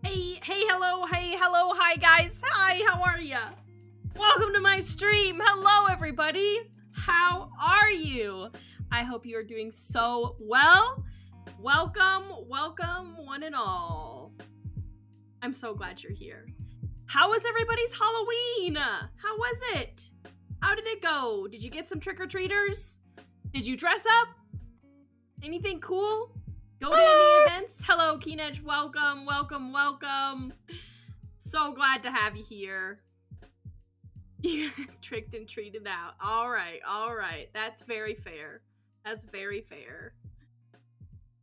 Hello, hi guys, hi, how are ya? Welcome to my stream. Hello everybody, how are you? I hope you are doing so well. Welcome one and all. I'm so glad you're here. How was everybody's Halloween? How was it? How did it go? Did you get some trick-or-treaters? Did you dress up? Anything cool? Go to any events? Hello, Keenedge. Welcome. So glad to have you here. You tricked and treated out. All right. That's very fair.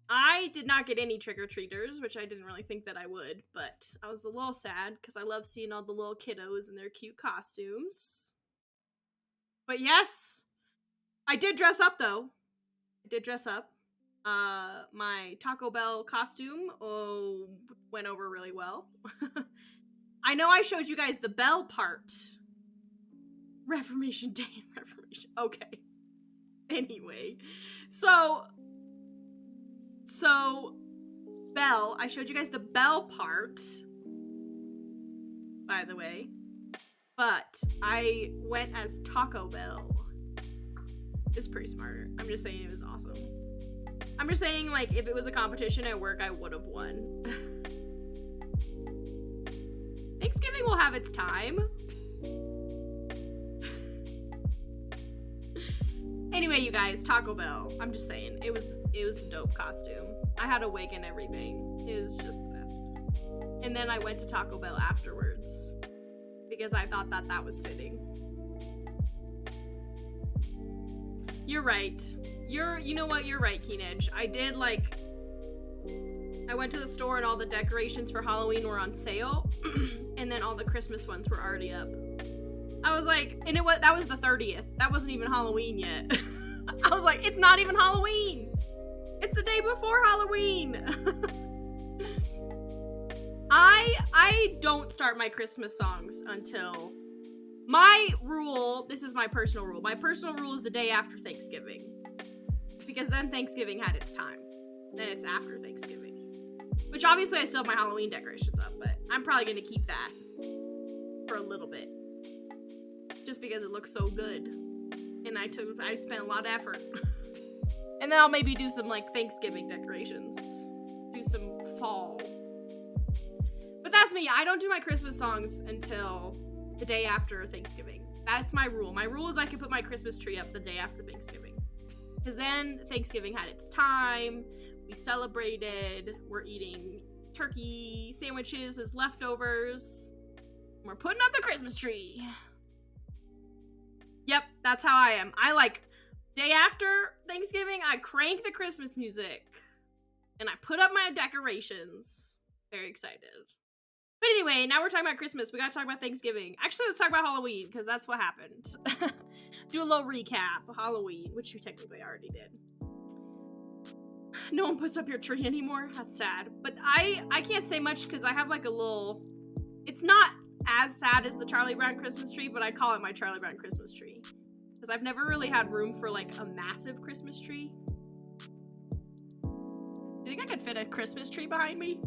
I did not get any trick-or-treaters, which I didn't really think that I would, but I was a little sad because I love seeing all the little kiddos in their cute costumes. But yes, I did dress up though. My Taco Bell costume went over really well. I know I showed you guys the bell part. Reformation Day and Reformation. Okay. Anyway, so bell. I showed you guys the bell part, by the way. But I went as Taco Bell. It's pretty smart. I'm just saying it was awesome. I'm just saying, like, if it was a competition at work, I would have won. Thanksgiving will have its time. Anyway, you guys, Taco Bell. I'm just saying, it was a dope costume. I had a wig and everything. It was just the best. And then I went to Taco Bell afterwards because I thought that was fitting. You're right. You know what? You're right, Keenedge. I went to the store and all the decorations for Halloween were on sale, and then all the Christmas ones were already up. I was like, and that was the 30th. That wasn't even Halloween yet. I was like, it's not even Halloween. It's the day before Halloween. I don't start my Christmas songs until my rule. This is my personal rule. My personal rule is the day after Thanksgiving, because then Thanksgiving had its time. Then it's after Thanksgiving, which obviously I still have my Halloween decorations up, but I'm probably gonna keep that for a little bit. Just because it looks so good. And I spent a lot of effort. And then I'll maybe do some like Thanksgiving decorations. Do some fall. But that's me. I don't do my Christmas songs until the day after Thanksgiving. That's my rule. My rule is I can put my Christmas tree up the day after Thanksgiving. Because then Thanksgiving had its time. We celebrated. We're eating turkey sandwiches as leftovers. We're putting up the Christmas tree. Yep, that's how I am. I day after Thanksgiving, I crank the Christmas music. And I put up my decorations. Very excited. But anyway, now we're talking about Christmas. We gotta talk about Thanksgiving. Actually, let's talk about Halloween, because that's what happened. Do a little recap of Halloween, which you technically already did. No one puts up your tree anymore. That's sad. But I can't say much, because I have like a little... It's not as sad as the Charlie Brown Christmas tree, but I call it my Charlie Brown Christmas tree. Because I've never really had room for like a massive Christmas tree. Do you think I could fit a Christmas tree behind me?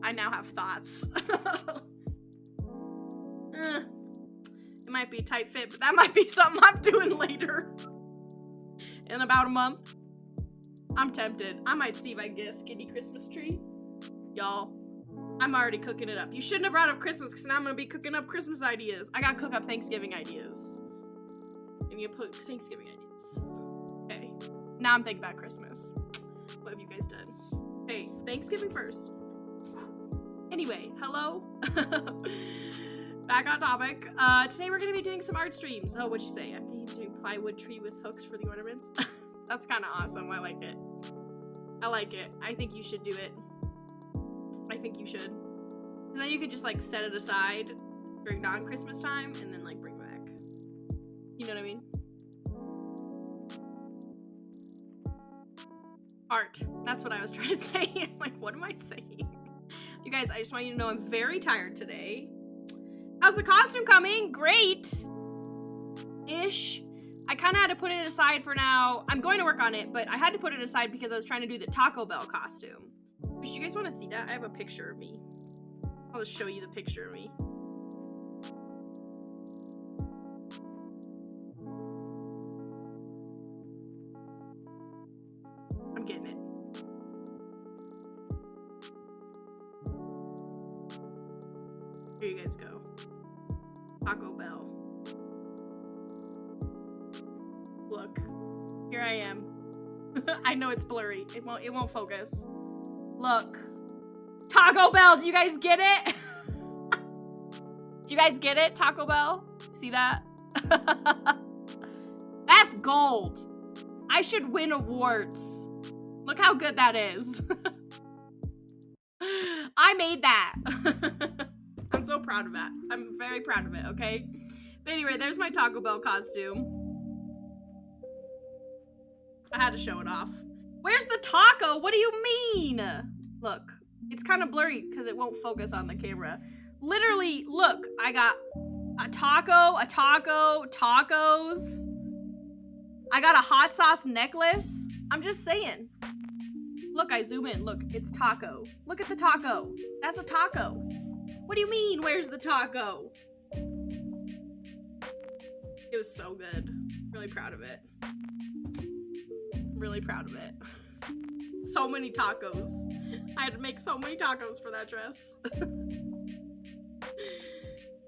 I now have thoughts. It might be a tight fit, but that might be something I'm doing later. In about a month. I'm tempted. I might see if I can get a skinny Christmas tree. Y'all, I'm already cooking it up. You shouldn't have brought up Christmas, because now I'm going to be cooking up Christmas ideas. I got to cook up Thanksgiving ideas. And you put Thanksgiving ideas. Okay. Now I'm thinking about Christmas. What have you guys done? Hey, Thanksgiving first. Anyway, hello. Back on topic. Today we're going to be doing some art streams. Oh, what'd you say? I'm thinking of doing plywood tree with hooks for the ornaments. That's kind of awesome. I like it. I think you should do it. I think you should. Because then you could just like set it aside during non-Christmas time and then like bring it back. You know what I mean? Art. That's what I was trying to say. I'm like, what am I saying? You guys, I just want you to know I'm very tired today. How's the costume coming? Great! Ish. I kind of had to put it aside for now. I'm going to work on it, but I had to put it aside because I was trying to do the Taco Bell costume. Do you guys want to see that? I have a picture of me. I'll just show you the picture of me. I'm getting it. Here you guys go. Taco Bell. Look. Here I am. I know it's blurry. It won't focus. Look. Taco Bell, do you guys get it? Do you guys get it? Taco Bell? See that? That's gold. I should win awards. Look how good that is. I made that. I'm so proud of that. I'm very proud of it, okay? But anyway, there's my Taco Bell costume. I had to show it off. Where's the taco? What do you mean? Look, it's kind of blurry because it won't focus on the camera. Literally, look, I got a taco, tacos. I got a hot sauce necklace. I'm just saying. Look, I zoom in. Look, it's taco. Look at the taco. That's a taco. What do you mean, where's the taco? It was so good. Really proud of it. Really proud of it. So many tacos. I had to make so many tacos for that dress.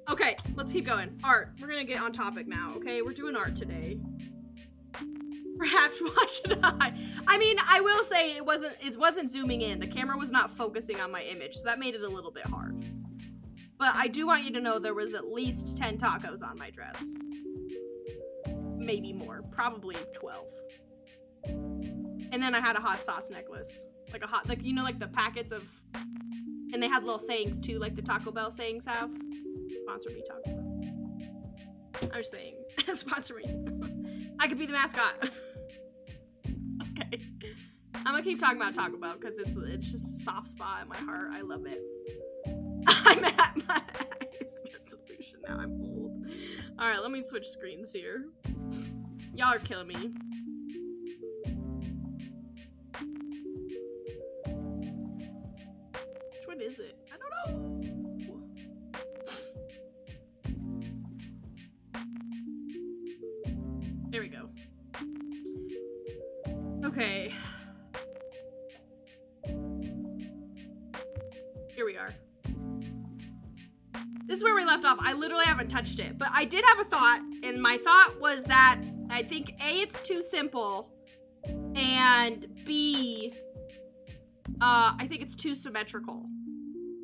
Okay, let's keep going. Art. We're gonna get on topic now, okay? We're doing art today. Perhaps watch an eye. I mean, I will say it wasn't zooming in. The camera was not focusing on my image, so that made it a little bit hard. But I do want you to know there was at least 10 tacos on my dress. Maybe more. Probably 12. And then I had a hot sauce necklace. Like you know, like the packets of, and they had little sayings too, like the Taco Bell sayings have. Sponsor me, Taco Bell. I'm just saying, sponsor me. I could be the mascot. Okay. I'm gonna keep talking about Taco Bell because it's just a soft spot in my heart. I love it. I'm at my resolution now. I'm old. All right, let me switch screens here. Y'all are killing me. Which one is it? I don't know. There we go. Okay. Here we are. This is where we left off. I literally haven't touched it, but I did have a thought, and my thought was that I think A, it's too simple, and B, I think it's too symmetrical.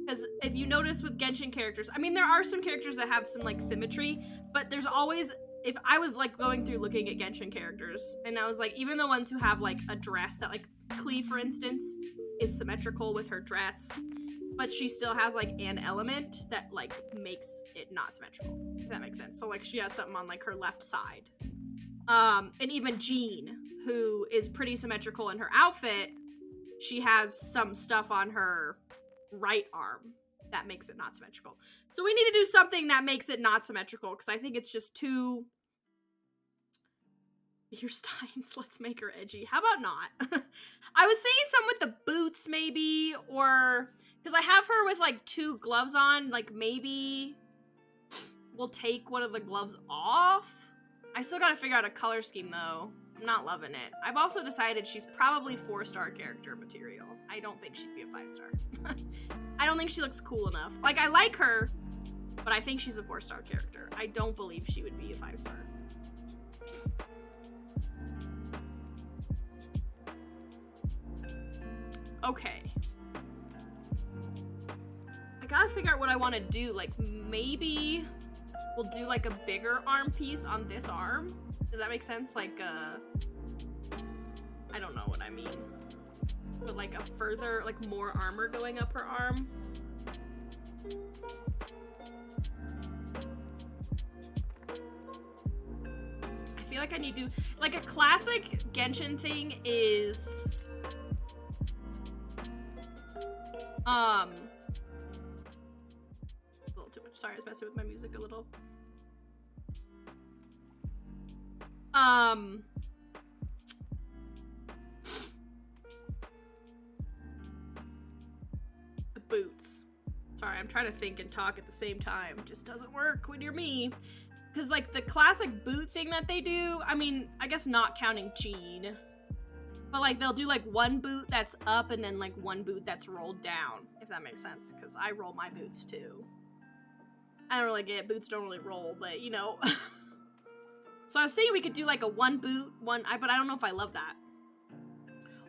Because if you notice with Genshin characters, I mean, there are some characters that have some, like, symmetry, but there's always, if I was, like, going through looking at Genshin characters, and I was like, even the ones who have, like, a dress that, like, Klee, for instance, is symmetrical with her dress, but she still has, like, an element that, like, makes it not symmetrical, if that makes sense. So, like, she has something on, like, her left side. And even Jean, who is pretty symmetrical in her outfit, she has some stuff on her right arm that makes it not symmetrical. So we need to do something that makes it not symmetrical, because I think it's just too... Here's Steins, let's make her edgy. How about not? I was thinking some with the boots, maybe, or... Because I have her with, like, 2 gloves on, like, maybe we'll take one of the gloves off? I still gotta figure out a color scheme, though. I'm not loving it. I've also decided she's probably 4-star character material. I don't think she'd be a 5-star. I don't think she looks cool enough. Like, I like her, but I think she's a 4-star character. I don't believe she would be a 5-star. Okay. I gotta figure out what I want to do. Like, maybe we'll do, like, a bigger arm piece on this arm. Does that make sense? Like, I don't know what I mean. But, like, a further, like, more armor going up her arm. I feel like I need to... Like, a classic Genshin thing is... A little too much. Sorry, I was messing with my music a little. boots. Sorry, I'm trying to think and talk at the same time. It just doesn't work when you're me. Because, like, the classic boot thing that they do, I mean, I guess not counting Jean, but, like, they'll do, like, one boot that's up and then, like, one boot that's rolled down, if that makes sense, because I roll my boots, too. I don't really get it. Boots don't really roll, but, you know. So I was saying we could do, like, a one boot, but I don't know if I love that.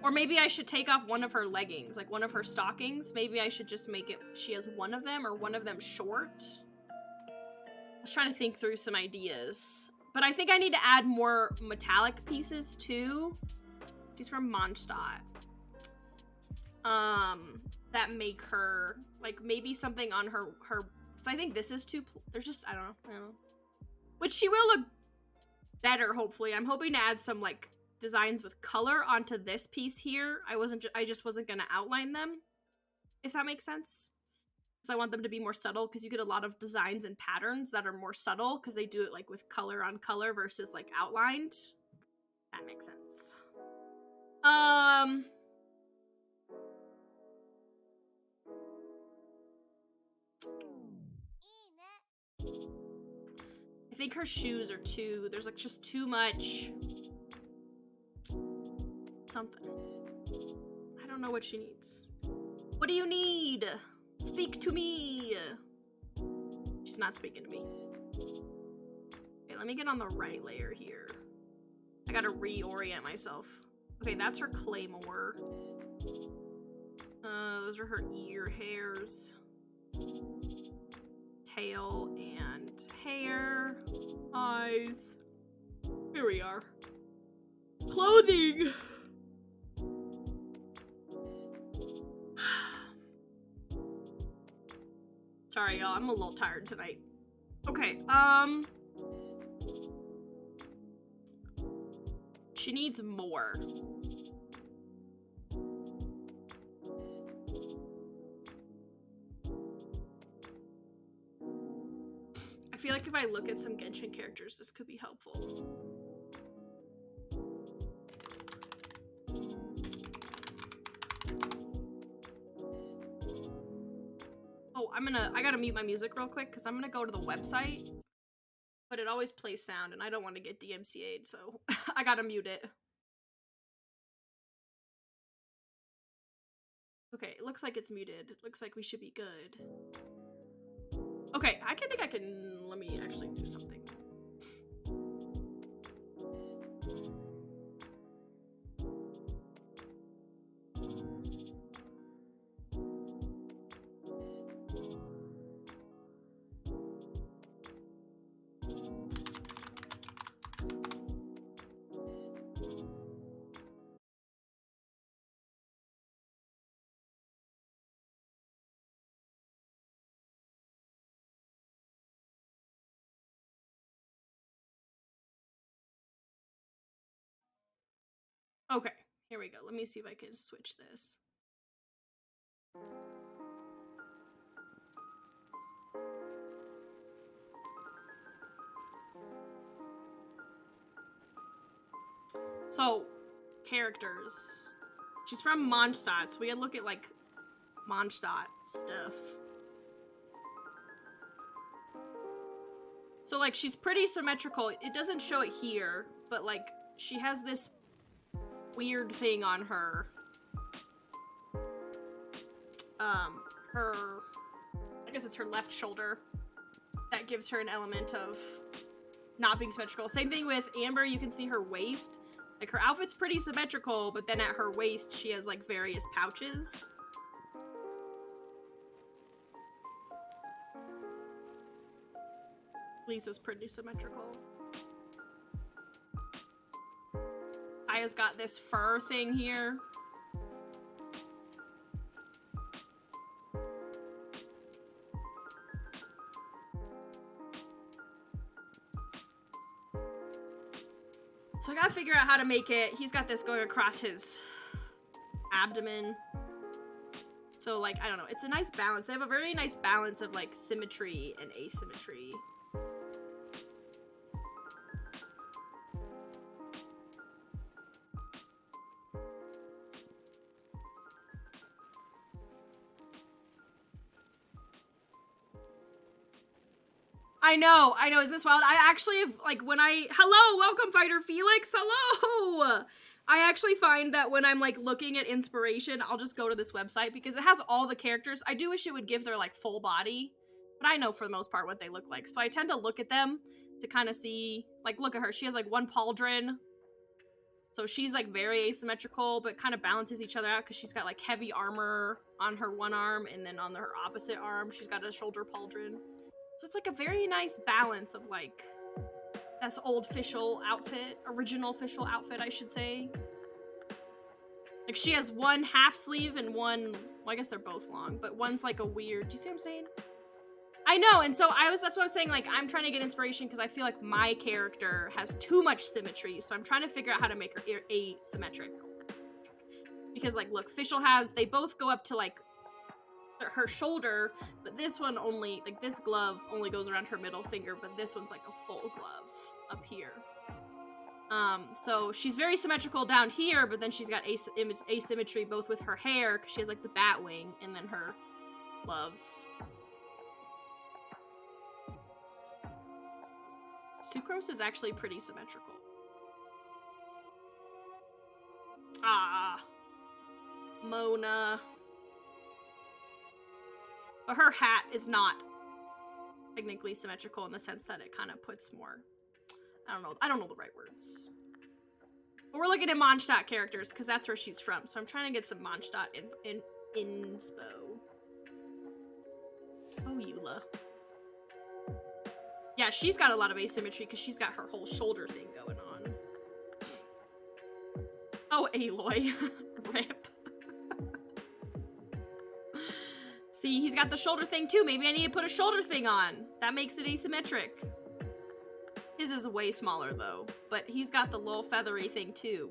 Or maybe I should take off one of her leggings, like, one of her stockings. Maybe I should just make it, she has one of them, or one of them short. I was trying to think through some ideas. But I think I need to add more metallic pieces, too. She's from Mondstadt. That make her, like, maybe something on her, so I think this is too, there's just, I don't know. Which she will look better, hopefully. I'm hoping to add some, like, designs with color onto this piece here. I just wasn't gonna outline them, if that makes sense. Because I want them to be more subtle, because you get a lot of designs and patterns that are more subtle, because they do it, like, with color on color versus, like, outlined. That makes sense. I think her shoes are there's, like, just too much something. I don't know what she needs. What do you need? Speak to me. She's not speaking to me. Okay, let me get on the right layer here. I gotta reorient myself. Okay, that's her claymore. Those are her ear hairs. Tail and hair. Eyes. Here we are. Clothing! Sorry, y'all. I'm a little tired tonight. Okay, she needs more. I feel like if I look at some Genshin characters, this could be helpful. Oh, I gotta mute my music real quick, because I'm gonna go to the website, but it always plays sound, and I don't want to get DMCA'd, so I gotta mute it. Okay, it looks like it's muted. It looks like we should be good. Okay, let me actually do something. Okay, here we go. Let me see if I can switch this. So, characters. She's from Mondstadt, so we gotta look at, like, Mondstadt stuff. So, like, she's pretty symmetrical. It doesn't show it here, but, like, she has this weird thing on her. I guess it's her left shoulder. That gives her an element of not being symmetrical. Same thing with Amber, you can see her waist. Like, her outfit's pretty symmetrical, but then at her waist, she has, like, various pouches. Lisa's pretty symmetrical. Aya's got this fur thing here. So I gotta figure out how to make it. He's got this going across his abdomen. So, like, I don't know. It's a nice balance. They have a very nice balance of, like, symmetry and asymmetry. I know. Is this wild? I actually have, like, hello, welcome, Fighter Felix, hello! I actually find that when I'm, like, looking at inspiration, I'll just go to this website because it has all the characters. I do wish it would give their, like, full body, but I know for the most part what they look like. So I tend to look at them to kind of see, like, look at her. She has, like, one pauldron. So she's, like, very asymmetrical, but kind of balances each other out because she's got, like, heavy armor on her one arm, and then on her opposite arm, she's got a shoulder pauldron. So it's, like, a very nice balance of, like, this old official outfit, original official outfit, I should say. Like, she has one half sleeve and one, well, I guess they're both long, but one's, like, a weird, do you see what I'm saying? I know, and so that's what I was saying, like, I'm trying to get inspiration because I feel like my character has too much symmetry, so I'm trying to figure out how to make her asymmetric. Because, like, look, Fischl they both go up to, like, her shoulder, but this one only, like, this glove only goes around her middle finger, but this one's, like, a full glove up here. So she's very symmetrical down here, but then she's got asymmetry both with her hair, because she has, like, the bat wing, and then her gloves. Sucrose is actually pretty symmetrical. Ah. Mona. But her hat is not technically symmetrical in the sense that it kind of puts more... I don't know the right words. But we're looking at Mondstadt characters, because that's where she's from. So I'm trying to get some Mondstadt in inspo. Oh, Eula. Yeah, she's got a lot of asymmetry because she's got her whole shoulder thing going on. Oh, Aloy. Rip. See, he's got the shoulder thing too. Maybe I need to put a shoulder thing on. That makes it asymmetric. His is way smaller though, but he's got the little feathery thing too.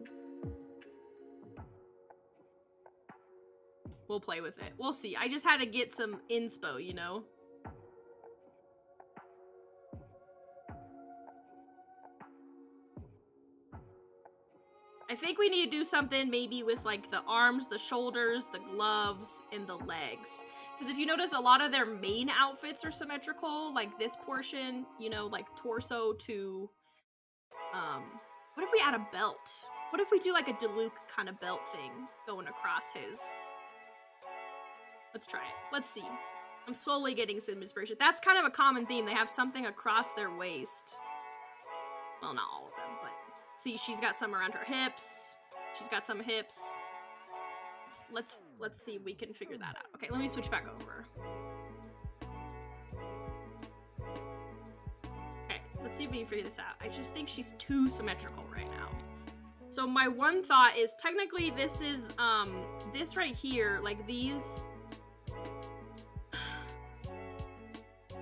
We'll play with it. We'll see. I just had to get some inspo, you know? I think we need to do something maybe with, like, the arms, the shoulders, the gloves, and the legs. Because if you notice, a lot of their main outfits are symmetrical. Like, this portion, you know, like, torso to... what if we add a belt? What if we do, like, a Diluc kind of belt thing going across his... Let's try it. Let's see. I'm slowly getting some inspiration. That's kind of a common theme. They have something across their waist. Well, not all of them, but... See, she's got some around her hips. She's got some hips. Let's see if we can figure that out. Okay, let me switch back over. Okay, let's see if we can figure this out. I just think she's too symmetrical right now. So my one thought is, technically this is, this right here, like these...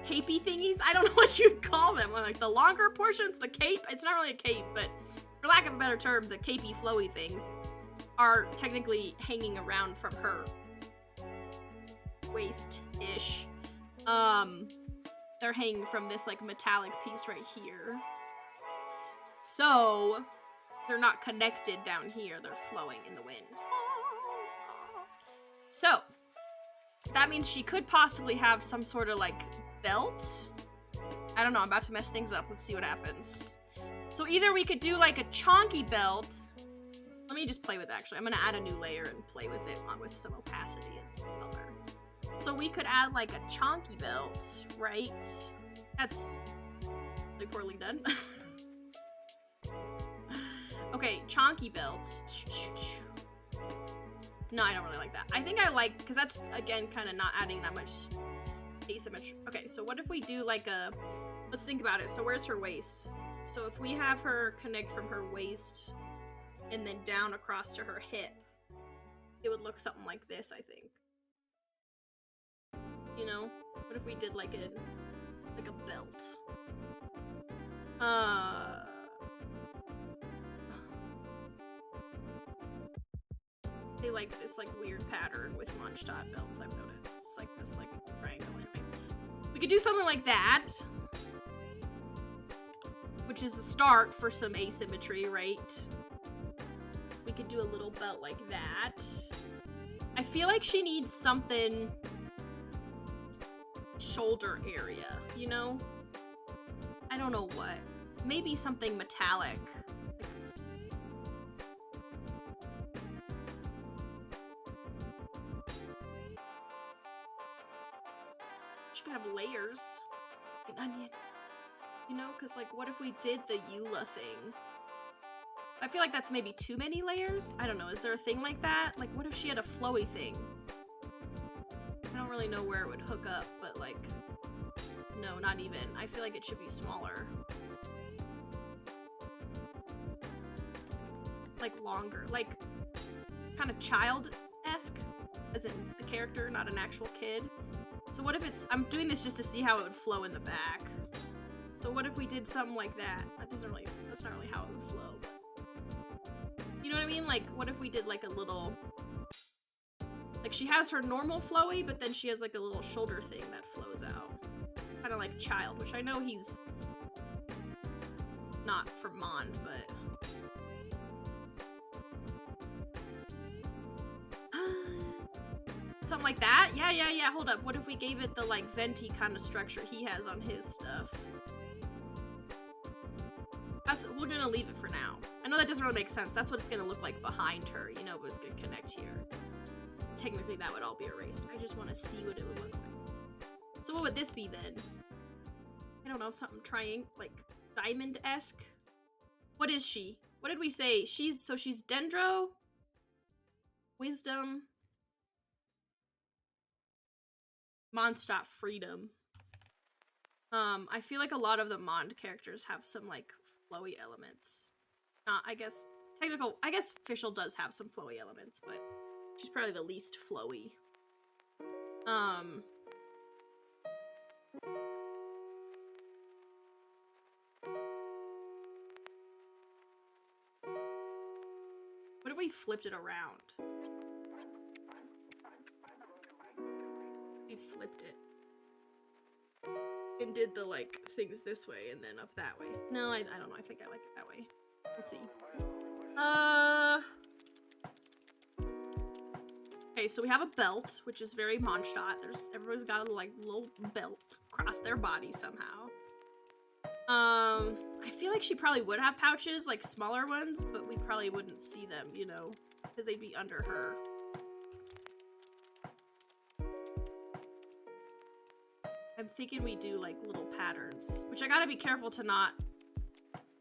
capey thingies? I don't know what you'd call them. Like the longer portions, the cape, it's not really a cape, but for lack of a better term, the capey flowy things are technically hanging around from her waist-ish. They're hanging from this like metallic piece right here. So they're not connected down here, they're flowing in the wind. So that means she could possibly have some sort of like belt. I don't know, I'm about to mess things up. Let's see what happens. So either we could do like a chonky belt. Let me just play with it, actually. I'm gonna add a new layer and play with it with some opacity and some color. So we could add like a chonky belt, right? That's really poorly done. Okay, chonky belt. No, I don't really like that. I think I like, because that's, again, kind of not adding that much asymmetry. Okay, so what if we do like a, let's think about it. So where's her waist? So if we have her connect from her waist and then down across to her hip, it would look something like this, I think. You know? What if we did like a belt? They like this like weird pattern with Mondstadt belts, I've noticed. It's like this like triangle anyway. We could do something like that, which is a start for some asymmetry, right? We could do a little belt like that. I feel like she needs something shoulder area, you know? I don't know what. Maybe something metallic. She could have layers. Like an onion. You know, because like what if we did the Eula thing? I feel like that's maybe too many layers. I don't know. Is there a thing like that? Like what if she had a flowy thing? I don't really know where it would hook up, but like, no, not even. I feel like it should be smaller. Like longer, like kind of child-esque, as in the character, not an actual kid. So what if it's, I'm doing this just to see how it would flow in the back. So what if we did something like that? That's not really how it would flow. You know what I mean? Like, what if we did like a little, like she has her normal flowy, but then she has like a little shoulder thing that flows out. Kind of like Child, which I know he's not from Mond, but... Something like that? Yeah, hold up. What if we gave it the like venti kind of structure he has on his stuff? We're gonna leave it for now. I know that doesn't really make sense. That's what it's gonna look like behind her, you know, but it's gonna connect here. Technically that would all be erased. I just want to see what it would look like. So what would this be then? I don't know, something like diamond-esque? What is she? What did we say? She's Dendro, Wisdom, Mondstadt, Freedom. I feel like a lot of the Mond characters have some like flowy elements. I guess Fischl does have some flowy elements, but she's probably the least flowy. What if we flipped it around? We flipped it. And did the, like, things this way and then up that way. No, I don't know. I think I like it that way. We'll see. Okay, so we have a belt, which is very Mondstadt. Everybody's got a, like, little belt across their body somehow. I feel like she probably would have pouches, like smaller ones, but we probably wouldn't see them, you know, because they'd be under her. I'm thinking we do like little patterns, which I gotta be careful to not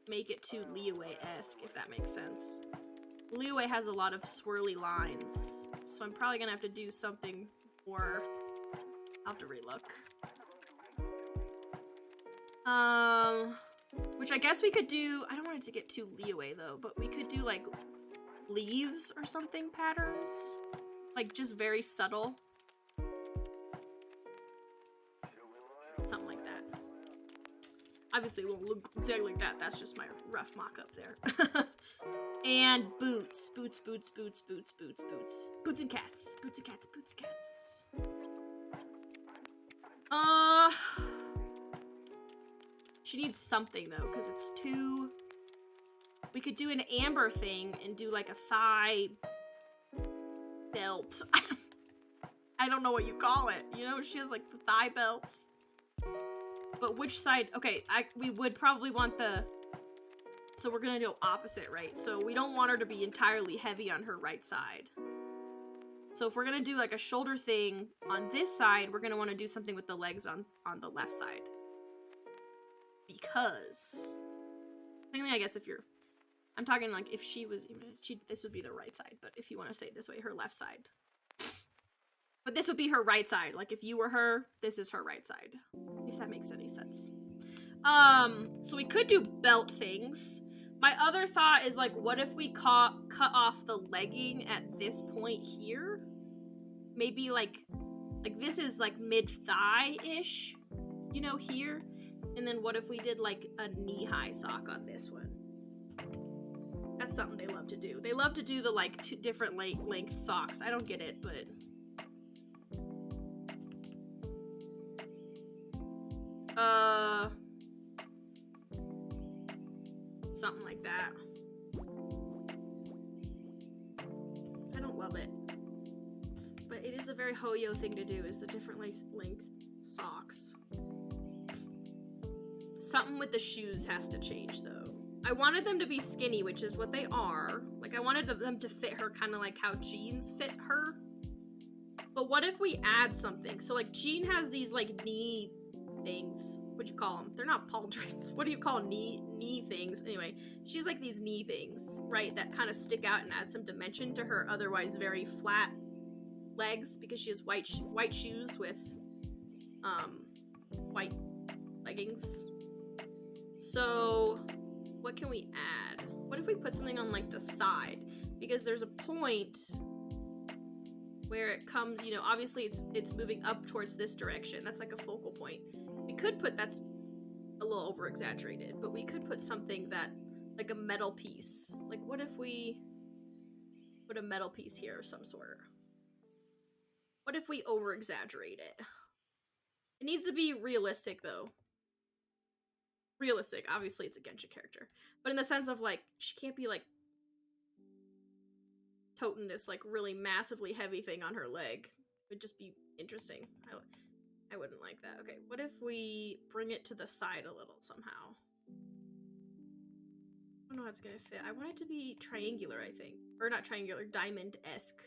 make it too Liyue-esque, if that makes sense. Liyue has a lot of swirly lines, so I'm probably gonna have to do something more. I'll have to relook. Which I guess we could do, I don't want it to get too Liyue though, but we could do like leaves or something patterns. Like just very subtle. Something like that. Obviously it won't look exactly like that, that's just my rough mock-up there. And boots. Boots and cats. She needs something though, because it's too... We could do an amber thing and do like a thigh belt. I don't know what you call it. You know, she has like the thigh belts. But which side? Okay, we would probably want the... So we're gonna do opposite, right? So we don't want her to be entirely heavy on her right side. So if we're gonna do like a shoulder thing on this side, we're gonna want to do something with the legs on the left side. Because... I guess if you're... I'm talking like if she was... this would be the right side, but if you want to say it this way, her left side. But this would be her right side. Like if you were her, this is her right side. If that makes any sense. So we could do belt things. My other thought is like, what if we cut off the legging at this point here? Maybe like this is like mid-thigh-ish, you know, here. And then what if we did like a knee-high sock on this one? That's something they love to do. They love to do the like two different length socks. I don't get it, but... Something like that. I don't love it. But it is a very Hoyo thing to do, is the different length socks. Something with the shoes has to change, though. I wanted them to be skinny, which is what they are. Like, I wanted them to fit her kind of like how jeans fit her. But what if we add something? So, like, Jean has these, like, knee things. What'd you call them? They're not pauldrons. What do you call knee things? Anyway, she's like these knee things, right? That kind of stick out and add some dimension to her otherwise very flat legs because she has white shoes with, white leggings. So, what can we add? What if we put something on, like, the side? Because there's a point where it comes, you know, obviously it's moving up towards this direction. That's like a focal point. We could put, that's a little over exaggerated, but we could put something that, like a metal piece. Like, what if we put a metal piece here of some sort? What if we over exaggerate it? It needs to be realistic, though. Realistic. Obviously, it's a Genshin character. But in the sense of, like, she can't be, like, toting this, like, really massively heavy thing on her leg. It would just be interesting. I wouldn't like that. Okay, what if we bring it to the side a little somehow? I don't know how it's gonna fit. I want it to be triangular, I think. Or not triangular, diamond-esque.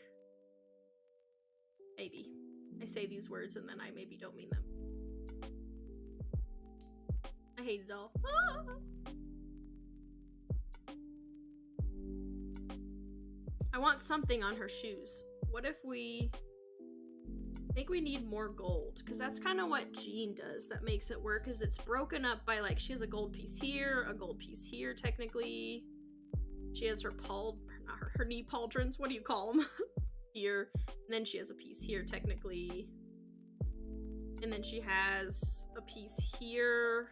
Maybe. I say these words and then I maybe don't mean them. I hate it all. Ah! I want something on her shoes. What if we... I think we need more gold, because that's kind of what Jean does that makes it work, is it's broken up by, like, she has a gold piece here, a gold piece here, technically. She has her not her knee pauldrons, what do you call them? Here. And then she has a piece here, technically. And then she has a piece here.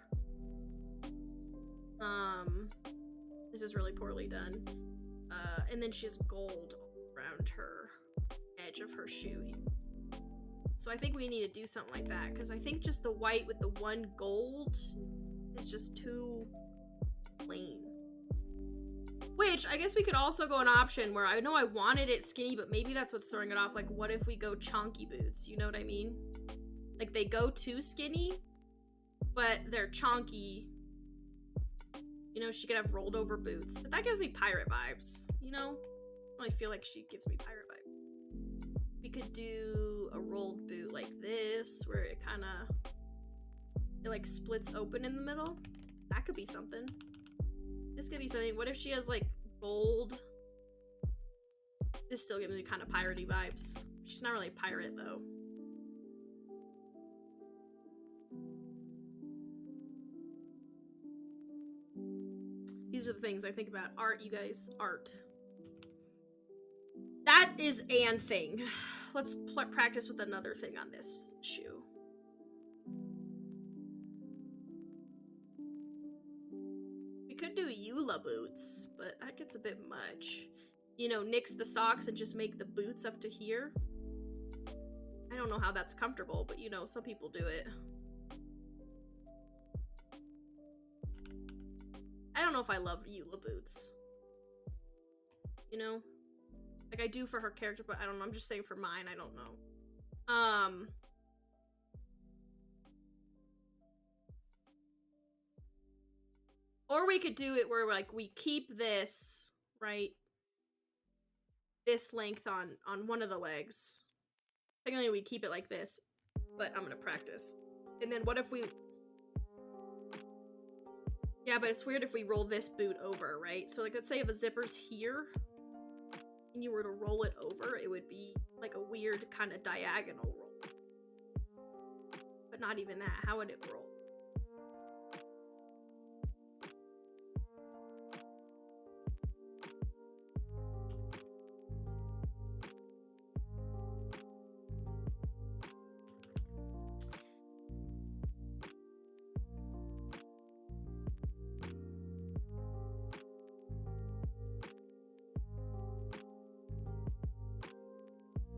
This is really poorly done. And then she has gold around her edge of her shoe. So I think we need to do something like that, because I think just the white with the one gold is just too plain. Which, I guess we could also go an option where I know I wanted it skinny, but maybe that's what's throwing it off. Like, what if we go chonky boots? You know what I mean? Like, they go too skinny, but they're chonky. You know, she could have rolled over boots. But that gives me pirate vibes, you know? I really feel like she gives me pirate vibes. We could do a rolled boot like this, where it kind of, it like splits open in the middle. That could be something. This could be something. What if she has like gold? This still gives me kind of piratey vibes. She's not really a pirate though. These are the things I think about. Art, you guys. Art. That is an thing. Let's practice with another thing on this shoe. We could do Eula boots, but that gets a bit much. You know, nix the socks and just make the boots up to here. I don't know how that's comfortable, but you know, some people do it. I don't know if I love Eula boots. You know? Like, I do for her character, but I don't know. I'm just saying for mine, I don't know. Or we could do it where, like, we keep this, right? This length on one of the legs. Technically, we keep it like this, but I'm gonna practice. And then what if we... Yeah, but it's weird if we roll this boot over, right? So, like, let's say if a zipper's here, and you were to roll it over, it would be, like, a weird kind of diagonal roll. But not even that. How would it roll?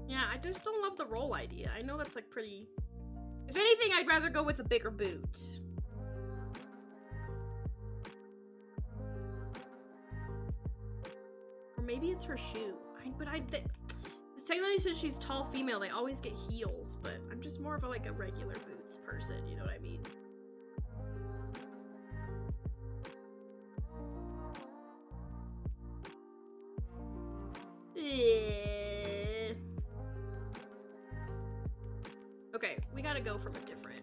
Yeah, I just don't love the roll idea. I know that's like pretty... If anything, I'd rather go with a bigger boot. Or maybe it's her shoe. Because technically since she's tall female, they always get heels, but I'm just more of a regular boots person, you know what I mean? gotta go from a different.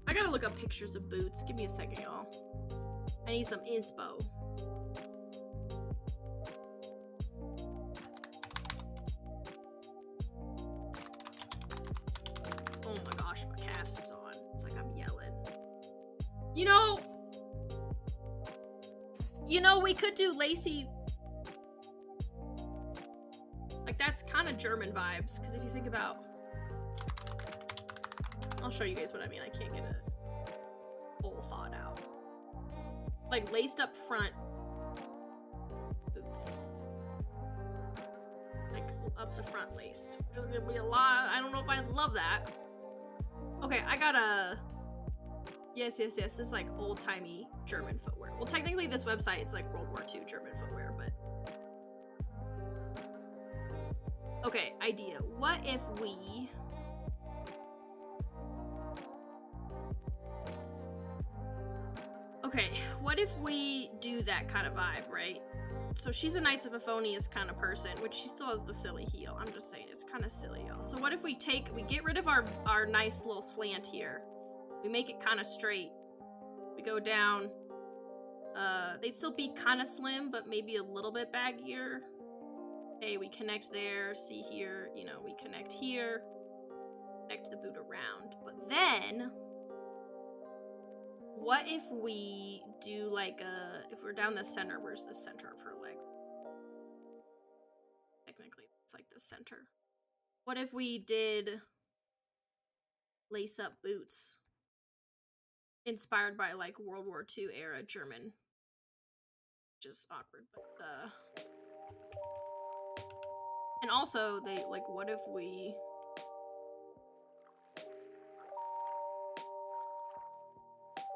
I gotta look up pictures of boots. Give me a second, y'all. I need some inspo. Oh my gosh, my caps is on. It's like I'm yelling. You know, we could do lacy. Like, that's kind of German vibes, because if you think about... I'll show you guys what I mean. I can't get a full thought out. Like, laced up front boots. Like, up the front laced. Which is gonna be a lot. I don't know if I love that. Okay, I got a... Yes. This is like old-timey German footwear. Well, technically this website is like World War II German footwear, but... Okay, idea. What if we... Okay, what if we do that kind of vibe, right? So she's a Knights of Aphonius kind of person, which she still has the silly heel. I'm just saying, it's kind of silly, y'all. So what if we get rid of our nice little slant here. We make it kind of straight. We go down. They'd still be kind of slim, but maybe a little bit baggier. Okay, we connect there, see here, you know, we connect here. Connect the boot around. But then... What if we do like if we're down the center, where's the center of her leg? Technically, it's like the center. What if we did lace up boots inspired by like World War II era German? Just awkward, but and also they like, what if we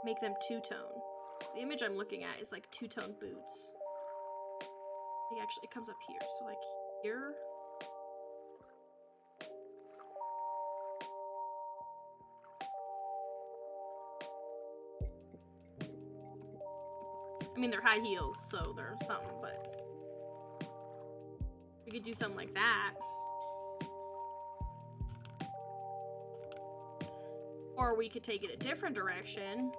make them two-tone? The image I'm looking at is like two-tone boots. I think actually it comes up here. So like here. I mean, they're high heels, so they're something, but we could do something like that. Or we could take it a different direction.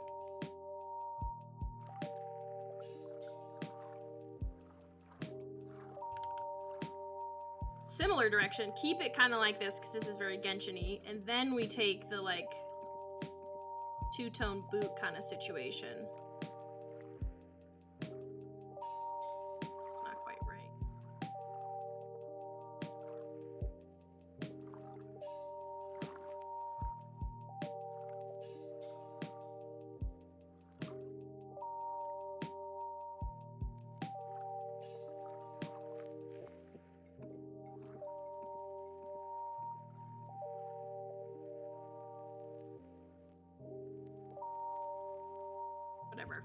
Similar direction. Keep it kind of like this, because this is very Genshin-y. And then we take the, like, two-tone boot kind of situation. It's not quite right. Whatever.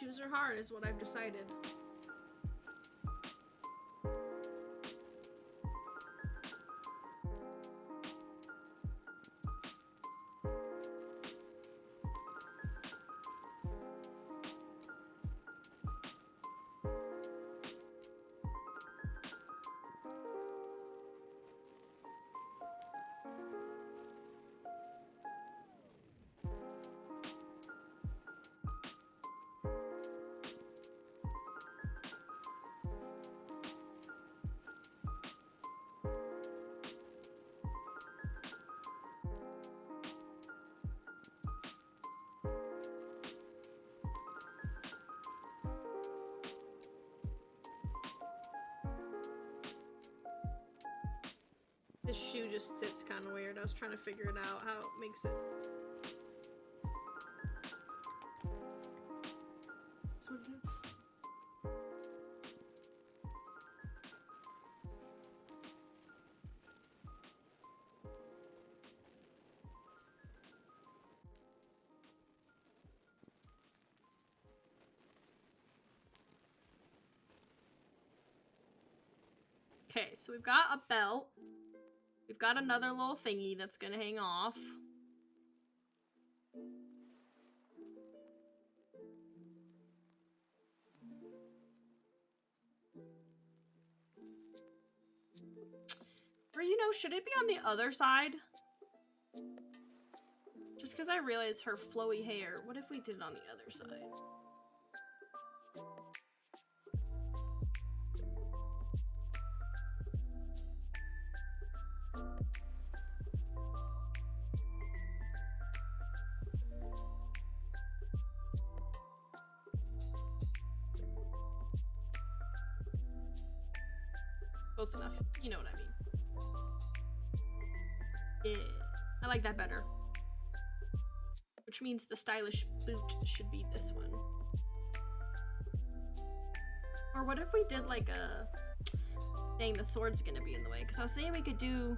Shoes are hard is what I've decided. This shoe just sits kind of weird. I was trying to figure it out, how it makes it. That's what it is. Okay, so we've got a belt. We've got another little thingy that's gonna hang off. Or, you know, should it be on the other side? Just because I realized her flowy hair. What if we did it on the other side? Close enough. You know what I mean. Yeah. I like that better. Which means the stylish boot should be this one. Or what if we did like a... Dang, the sword's gonna be in the way. Because I was saying we could do...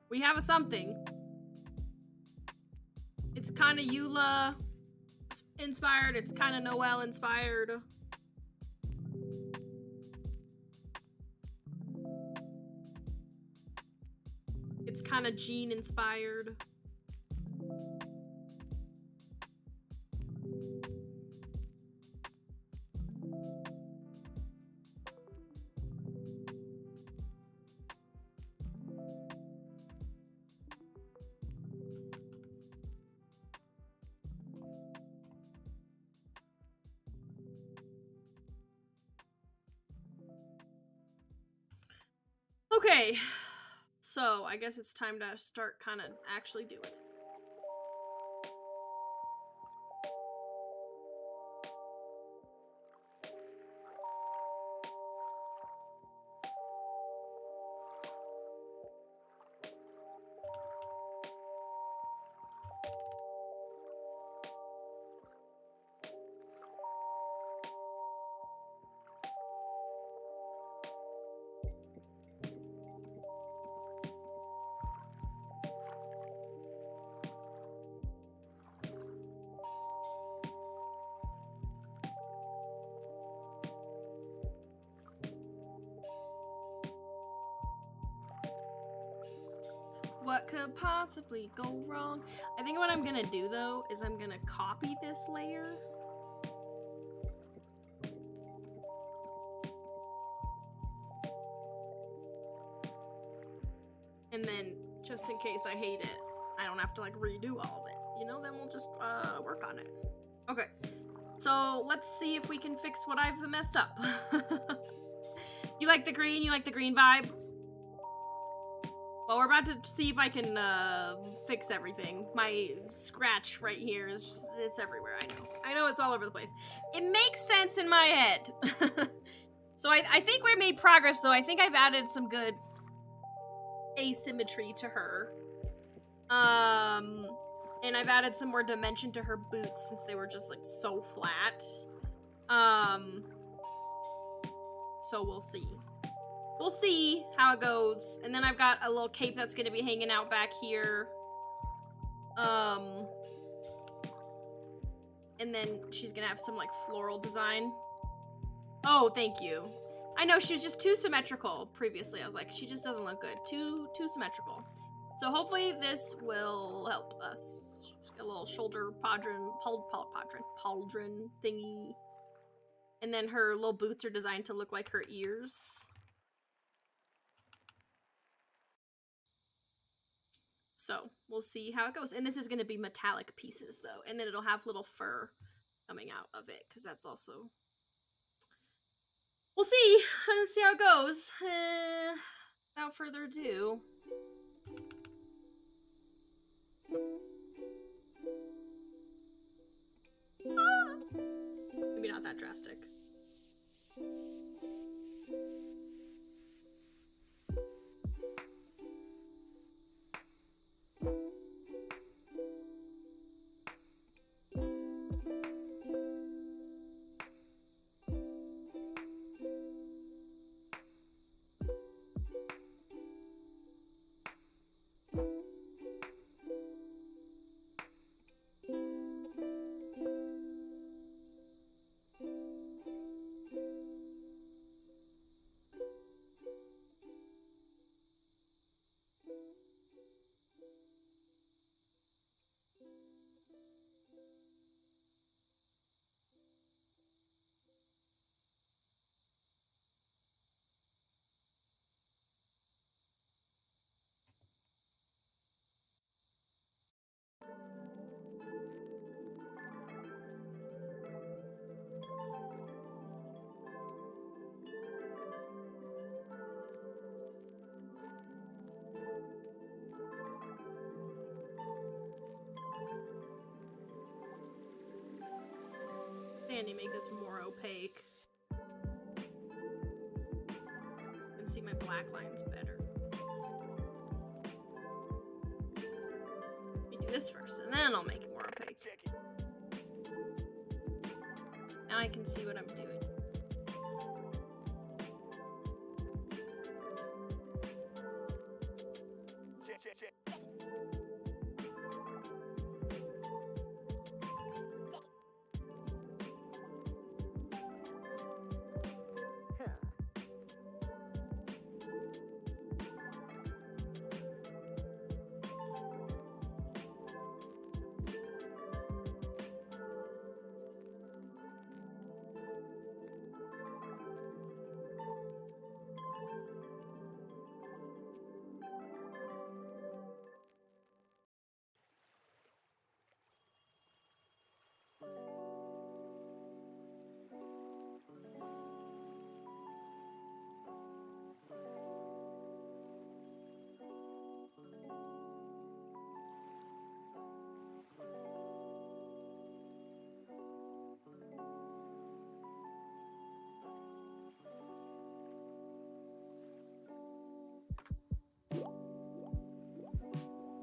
We have a something. It's kind of Eula inspired. It's kind of Noelle inspired. It's kind of Jean inspired. Okay, so I guess it's time to start kind of actually doing it. What could possibly go wrong? I think what I'm gonna do though is I'm gonna copy this layer. And then just in case I hate it, I don't have to like redo all of it, you know? Then we'll just work on it. Okay, so let's see if we can fix what I've messed up. You like the green? You like the green vibe? Well, we're about to see if I can fix everything. My scratch right here is just, it's everywhere, I know. I know it's all over the place. It makes sense in my head. So I think we made progress, though. I think I've added some good asymmetry to her. And I've added some more dimension to her boots since they were just, like, so flat. So we'll see. We'll see how it goes. And then I've got a little cape that's gonna be hanging out back here. And then she's gonna have some like floral design. Oh, thank you. I know she was just too symmetrical previously. I was like, she just doesn't look good. Too symmetrical. So hopefully this will help us. A little shoulder pauldron thingy. And then her little boots are designed to look like her ears. So we'll see how it goes. And this is going to be metallic pieces though. And then it'll have little fur coming out of it because that's also... We'll see. Let's see how it goes. Without further ado. Maybe not that drastic. And you make this more opaque. You can see my black lines better. this first, and then I'll make it more opaque. Now I can see what I'm doing.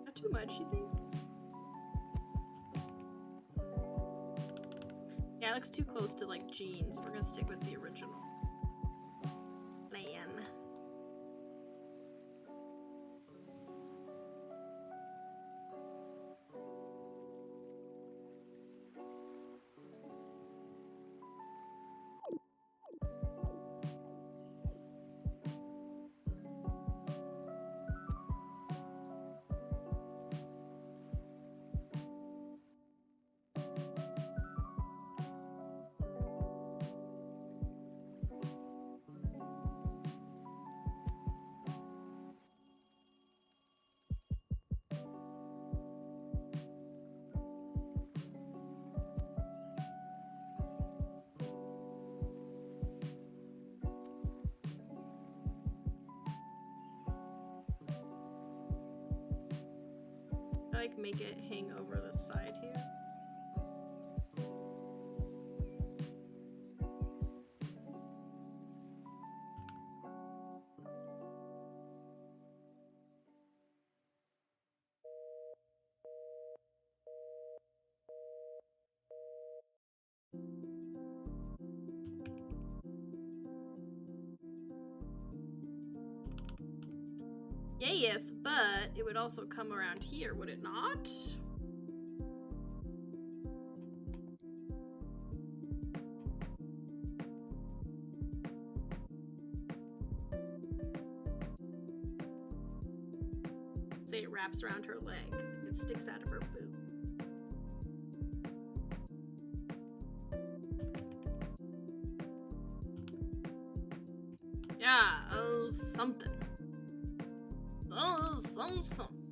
Not too much, you think? Yeah, it looks too close to like jeans. We're gonna stick with the original plan. Like make it hang over the side here. Yeah, yes, but it would also come around here, would it not? Say it wraps around her leg. It sticks out of her boot. Yeah, oh, something. Oh, something.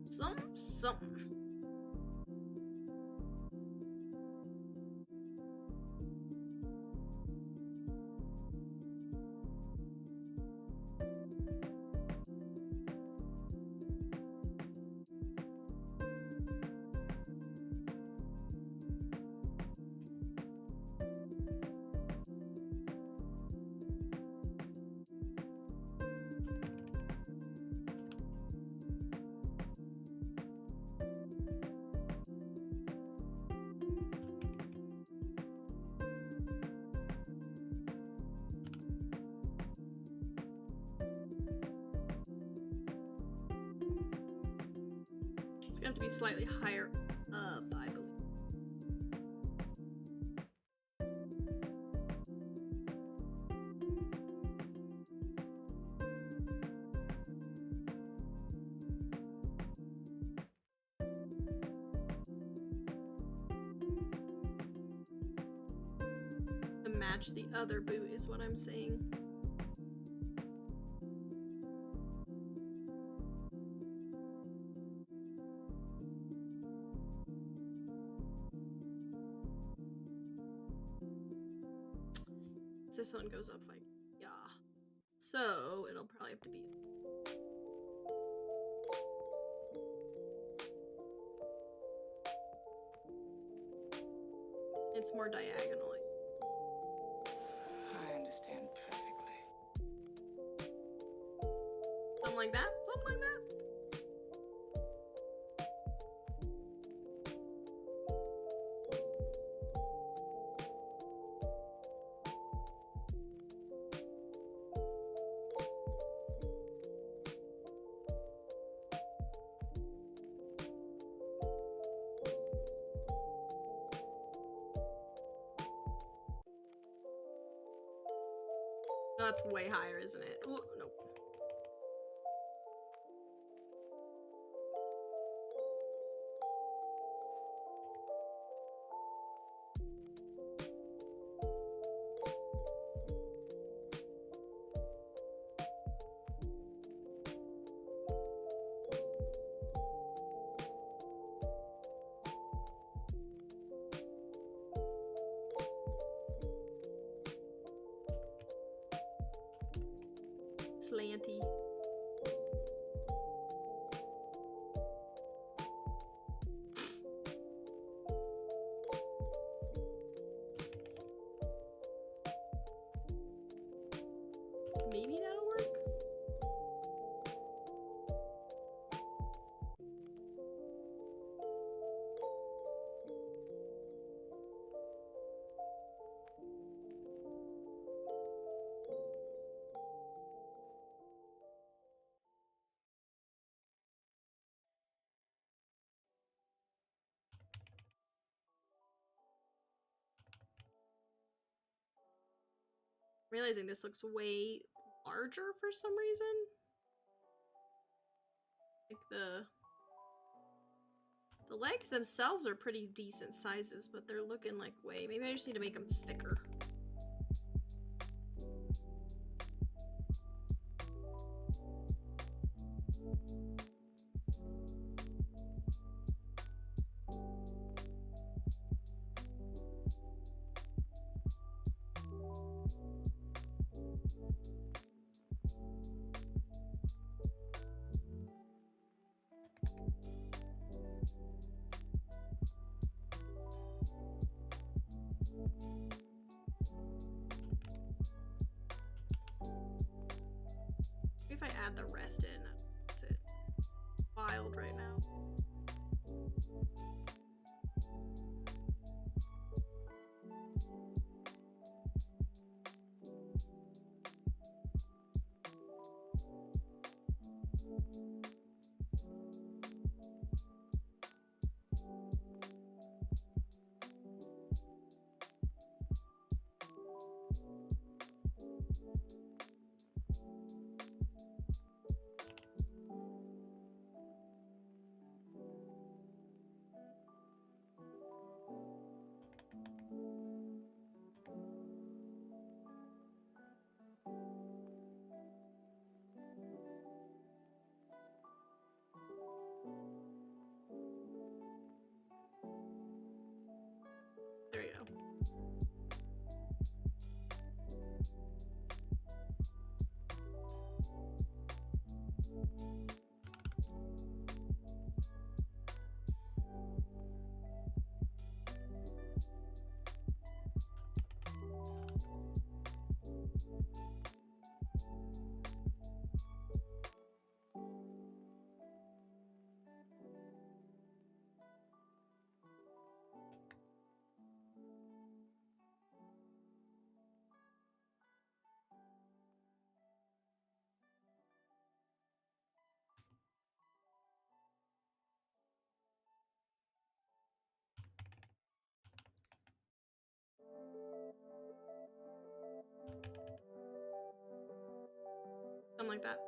It's gonna have to be slightly higher up, I believe. To match the other boot is what I'm saying. This one goes up like, yeah. So it'll probably have to be. It's more diagonally. I understand perfectly. Something like that? Something like that? That's way higher, isn't it? Ooh, nope. Slanty. Maybe that'll work. Realizing this looks way larger for some reason. Like the legs themselves are pretty decent sizes, but they're looking like way. Maybe I just need to make them thicker. If I add the rest in, that's it. Wild right now. There you go. Something like that.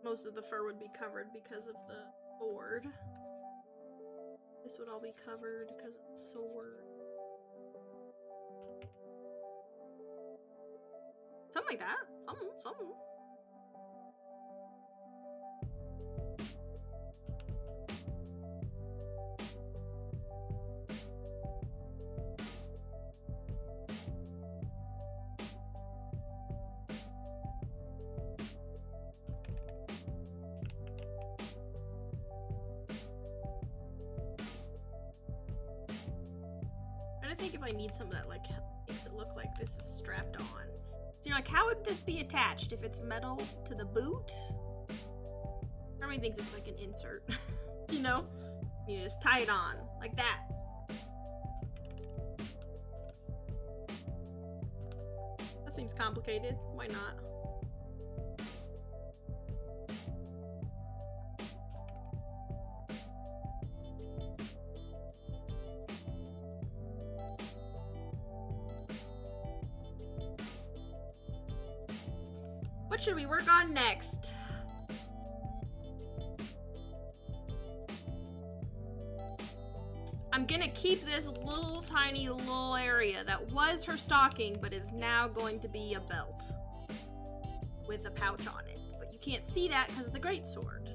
Most of the fur would be covered because of the sword. This would all be covered because of the sword. Something like that. Something. I think if I need some that like makes it look like this is strapped on. So you're like, how would this be attached if it's metal to the boot? Everybody thinks it's like an insert, you know? You just tie it on like that. That seems complicated. Why not? What should we work on next? I'm gonna keep this little tiny little area that was her stocking, but is now going to be a belt with a pouch on it. But you can't see that because of the greatsword.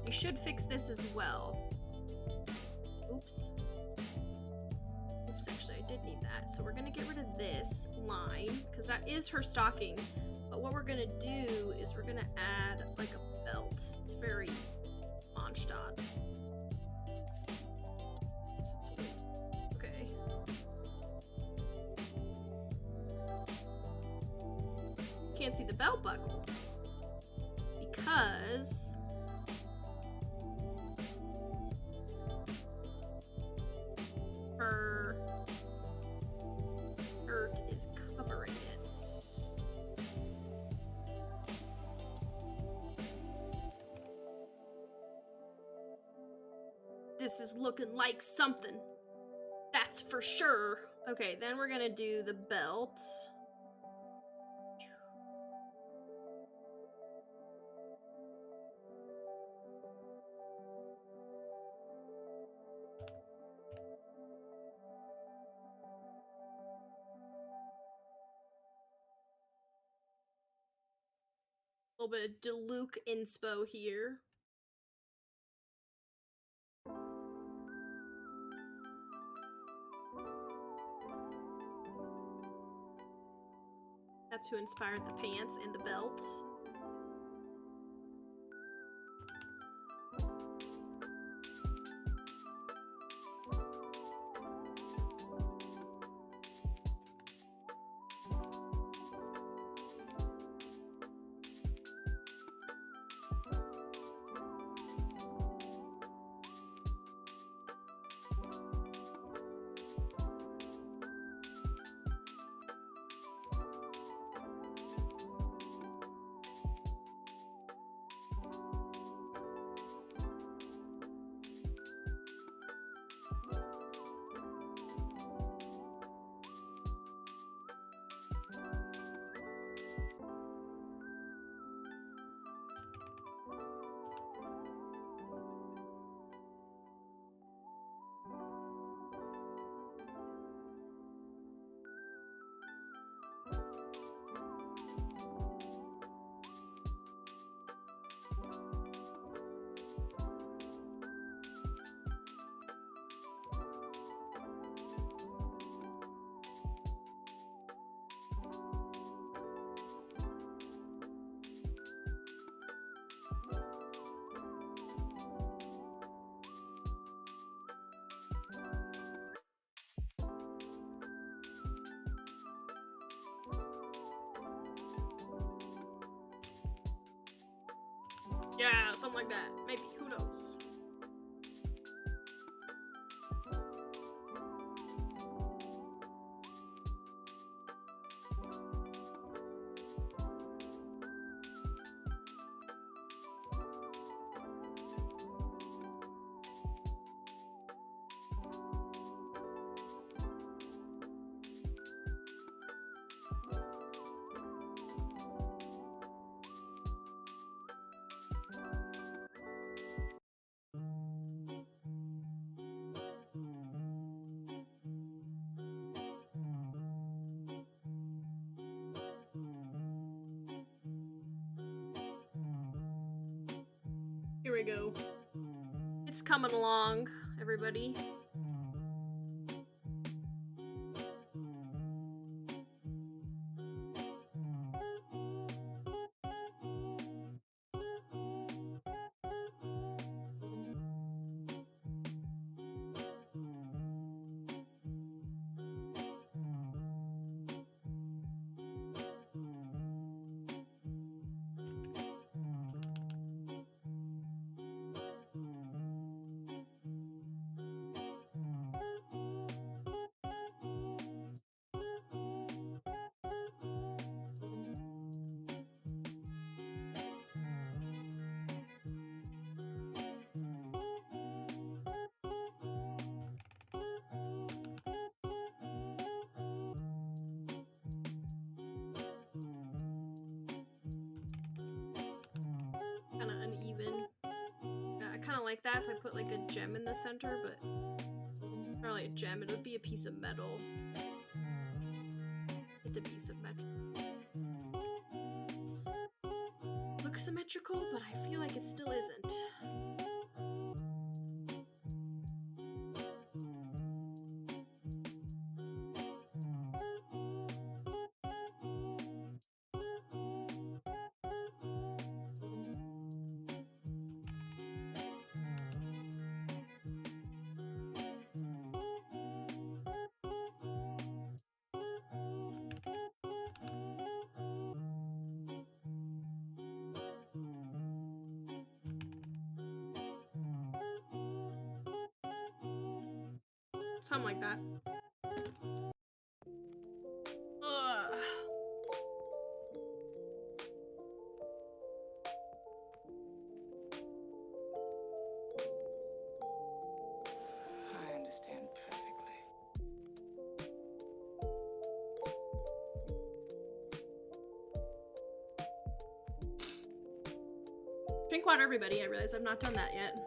We should fix this as well. Oops. Oops, actually, I did need that. So we're gonna get rid of this line, because that is her stocking. But what we're gonna do is we're gonna add, like, a belt. It's very Mondstadt. Okay. Can't see the belt buckle. Because... her shirt is covering it. This is looking like something. That's for sure. Okay, then we're gonna do the belt. A little bit of Diluc inspo here. That's who inspired the pants and the belt. Yeah, something like that. Maybe, who knows? Here we go. It's coming along, everybody. of like that if I put like a gem in the center, but not really a gem, it would be a piece of metal. It's a piece of metal. Looks symmetrical, but I feel like it still isn't. Something like that. Ugh. I understand perfectly. Drink water, everybody. I realize I've not done that yet.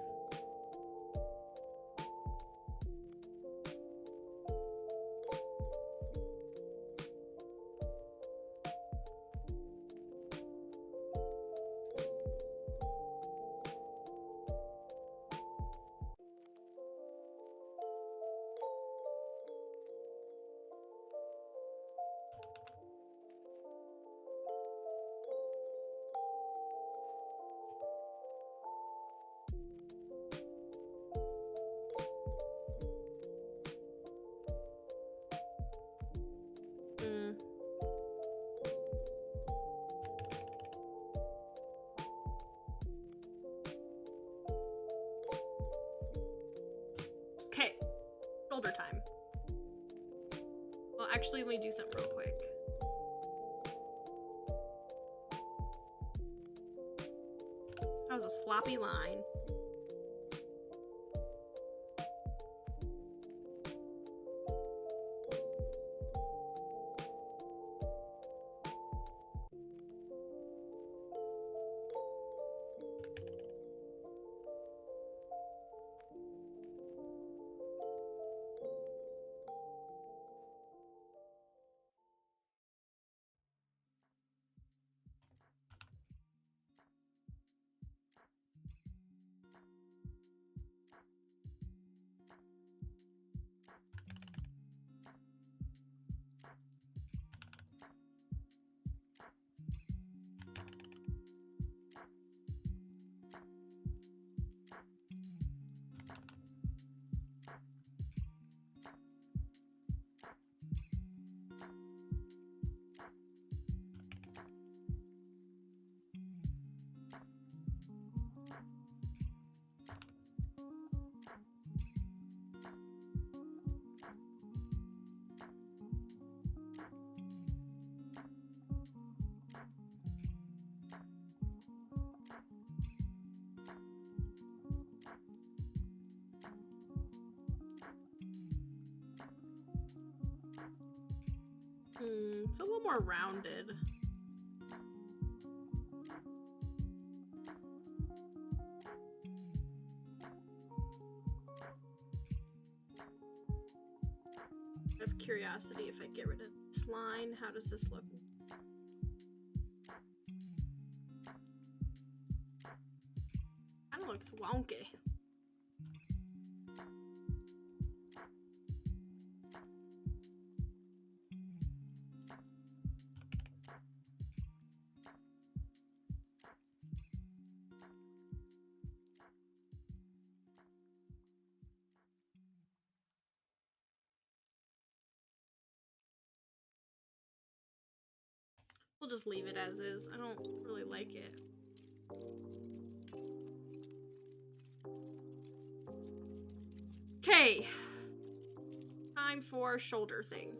Okay, shoulder time. Well, actually, let me do something real quick. That was a sloppy line. It's a little more rounded. Out of curiosity, if I get rid of this line, how does this look? Kinda looks wonky. We'll just leave it as is. I don't really like it. Okay. Time for shoulder thing.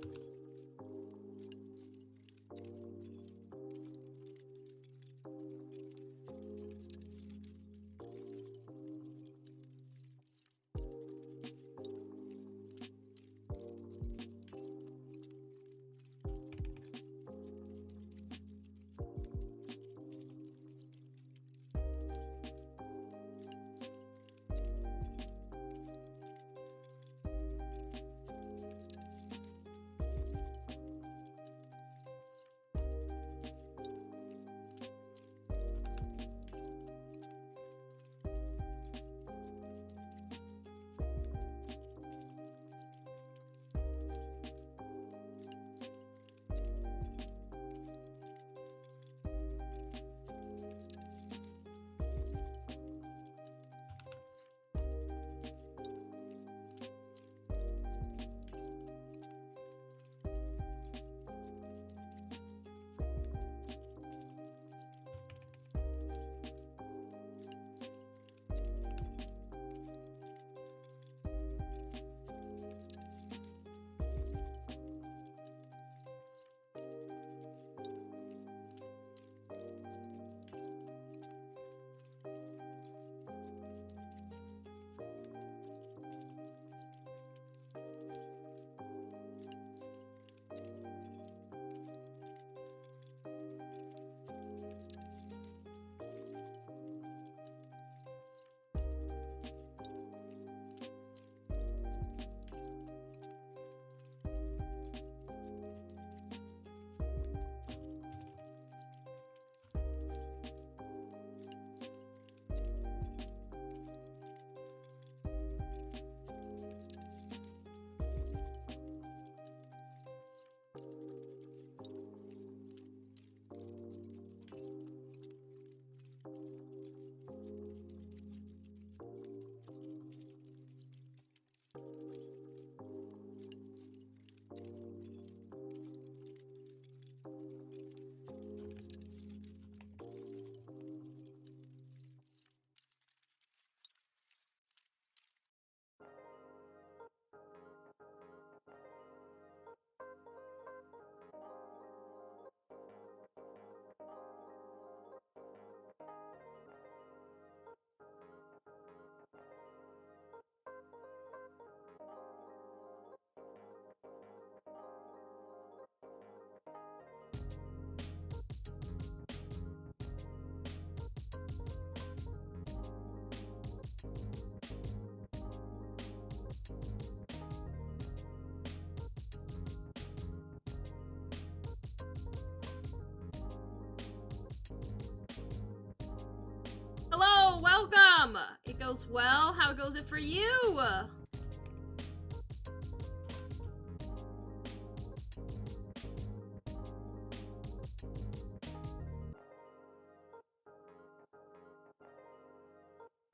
Goes well. How goes it for you?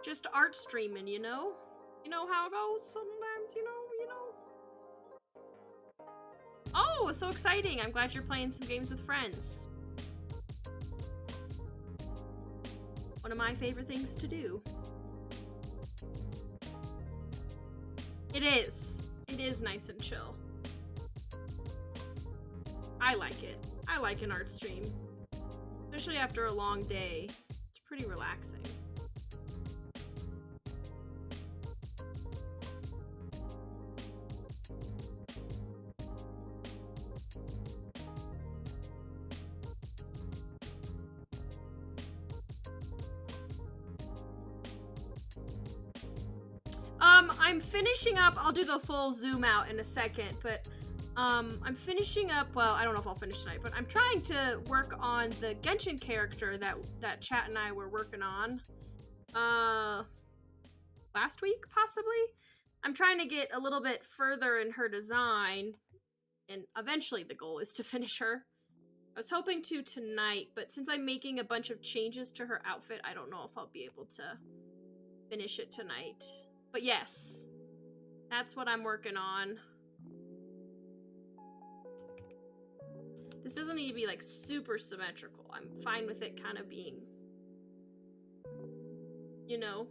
Just art streaming, you know? You know how it goes sometimes, you know? Oh, it's so exciting. I'm glad you're playing some games with friends. One of my favorite things to do. It is. It is nice and chill. I like it. I like an art stream. Especially after a long day. It's pretty relaxing. I'm finishing up, I'll do the full zoom out in a second, but I'm finishing up, well, I don't know if I'll finish tonight, but I'm trying to work on the Genshin character that Chat and I were working on last week, possibly? I'm trying to get a little bit further in her design, and eventually the goal is to finish her. I was hoping to tonight, but since I'm making a bunch of changes to her outfit, I don't know if I'll be able to finish it tonight. But yes, that's what I'm working on. This doesn't need to be like super symmetrical. I'm fine with it kind of being, you know.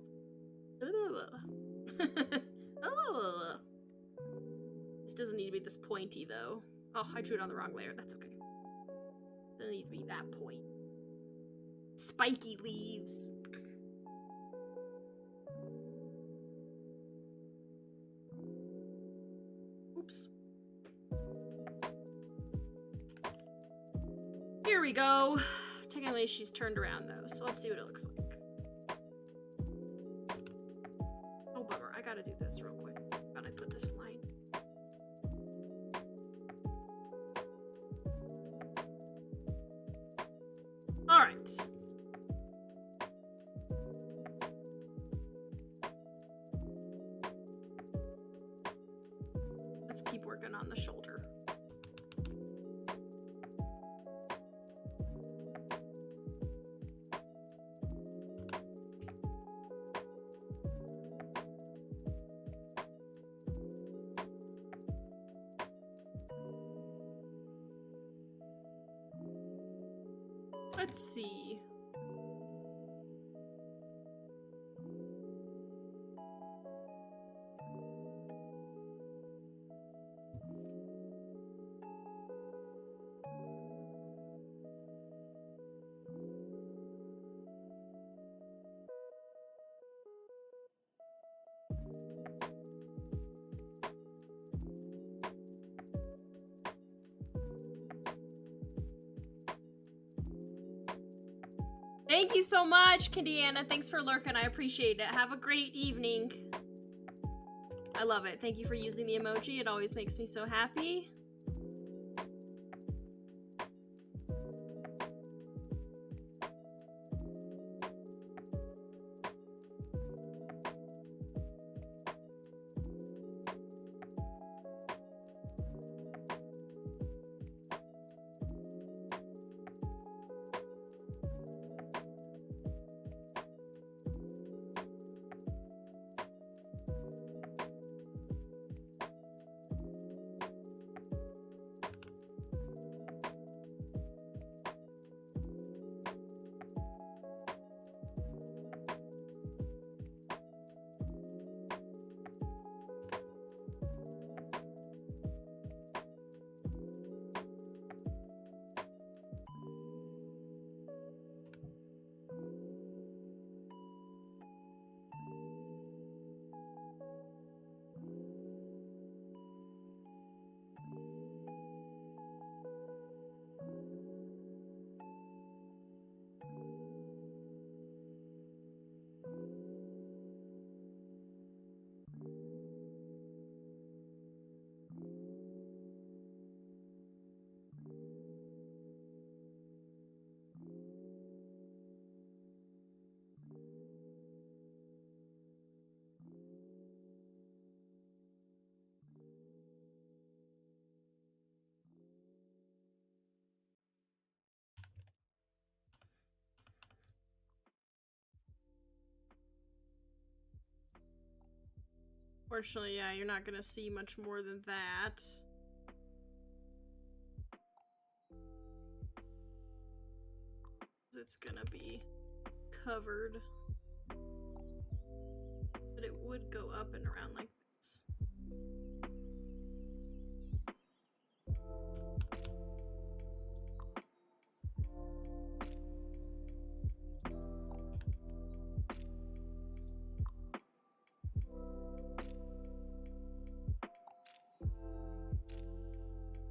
This doesn't need to be this pointy though. Oh, I drew it on the wrong layer. That's okay. Doesn't need to be that point. Spiky leaves. Oops. Here we go. Technically, she's turned around though, so let's see what it looks like. Oh, bummer. I gotta do this real quick. Gotta put this line. Alright. Let's keep working on the shoulder. Let's see. Thank you so much, Candiana. Thanks for lurking. I appreciate it. Have a great evening. I love it. Thank you for using the emoji. It always makes me so happy. Fortunately, yeah, you're not gonna see much more than that. It's gonna be covered. But it would go up and around like this.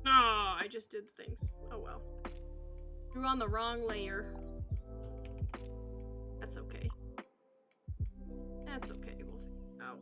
Oh, I just did things. Oh well. Drew on the wrong layer. That's okay. That's okay. We'll figure it out.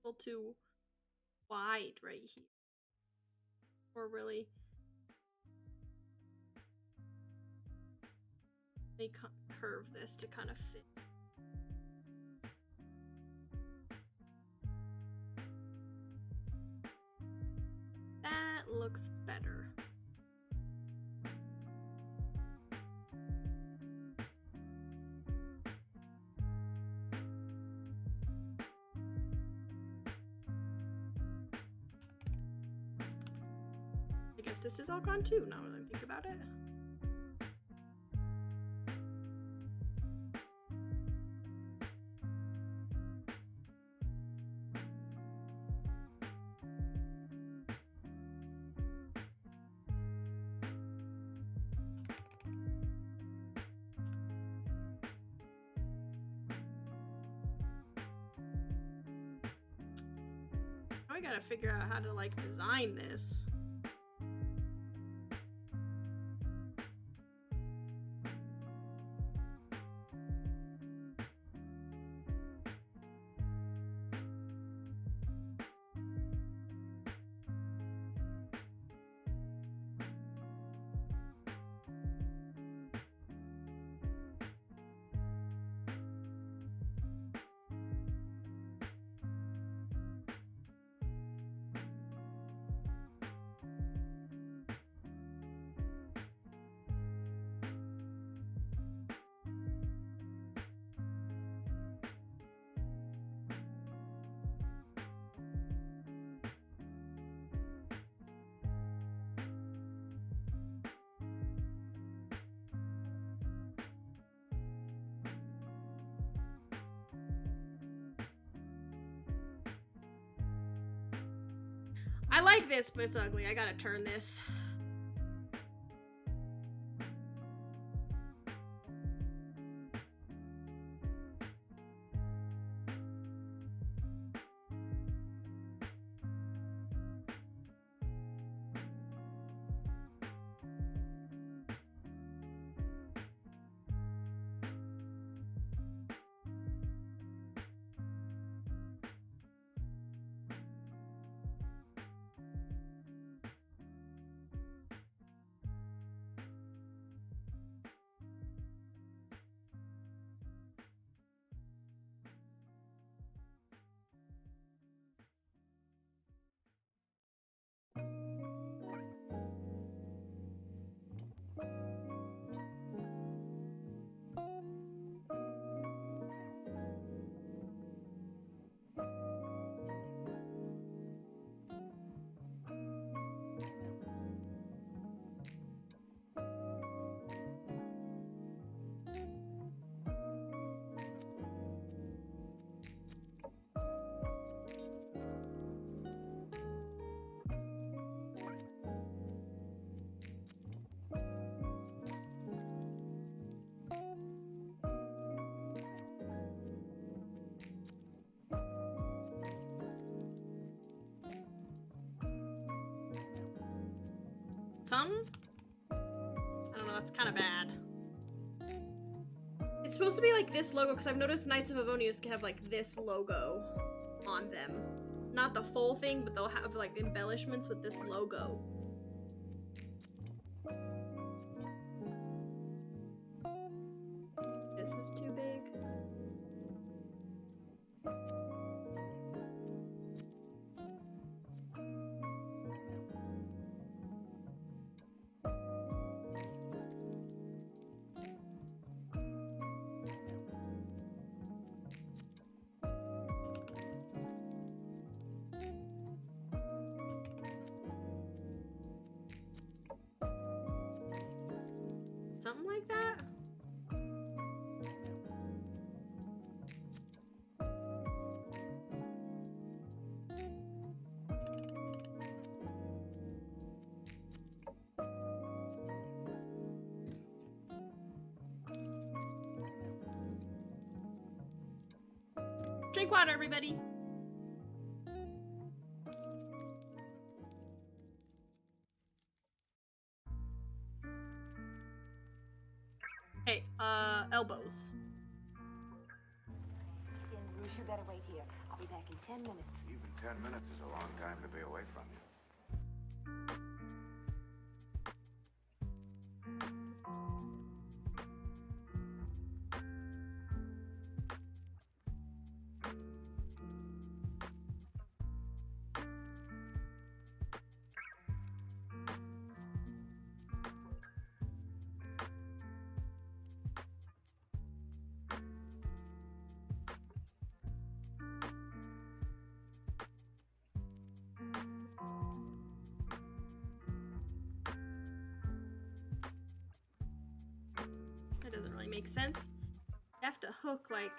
A little too wide right here. Or really may curve this to kind of fit. That looks better. I guess this is all gone too, now that I think about it. Now I gotta figure out how to like design this. I like this, but it's ugly. I gotta turn this. Some? I don't know, that's kind of bad. It's supposed to be like this logo, because I've noticed Knights of Avonius can have like this logo on them. Not the full thing, but they'll have like embellishments with this logo. This is too big. Something like that? Drink water, everybody. Okay, elbows. Bruce, you better wait here. I'll be back in 10 minutes. Even 10 minutes is a long time to be away from you. That doesn't really make sense. You have to hook like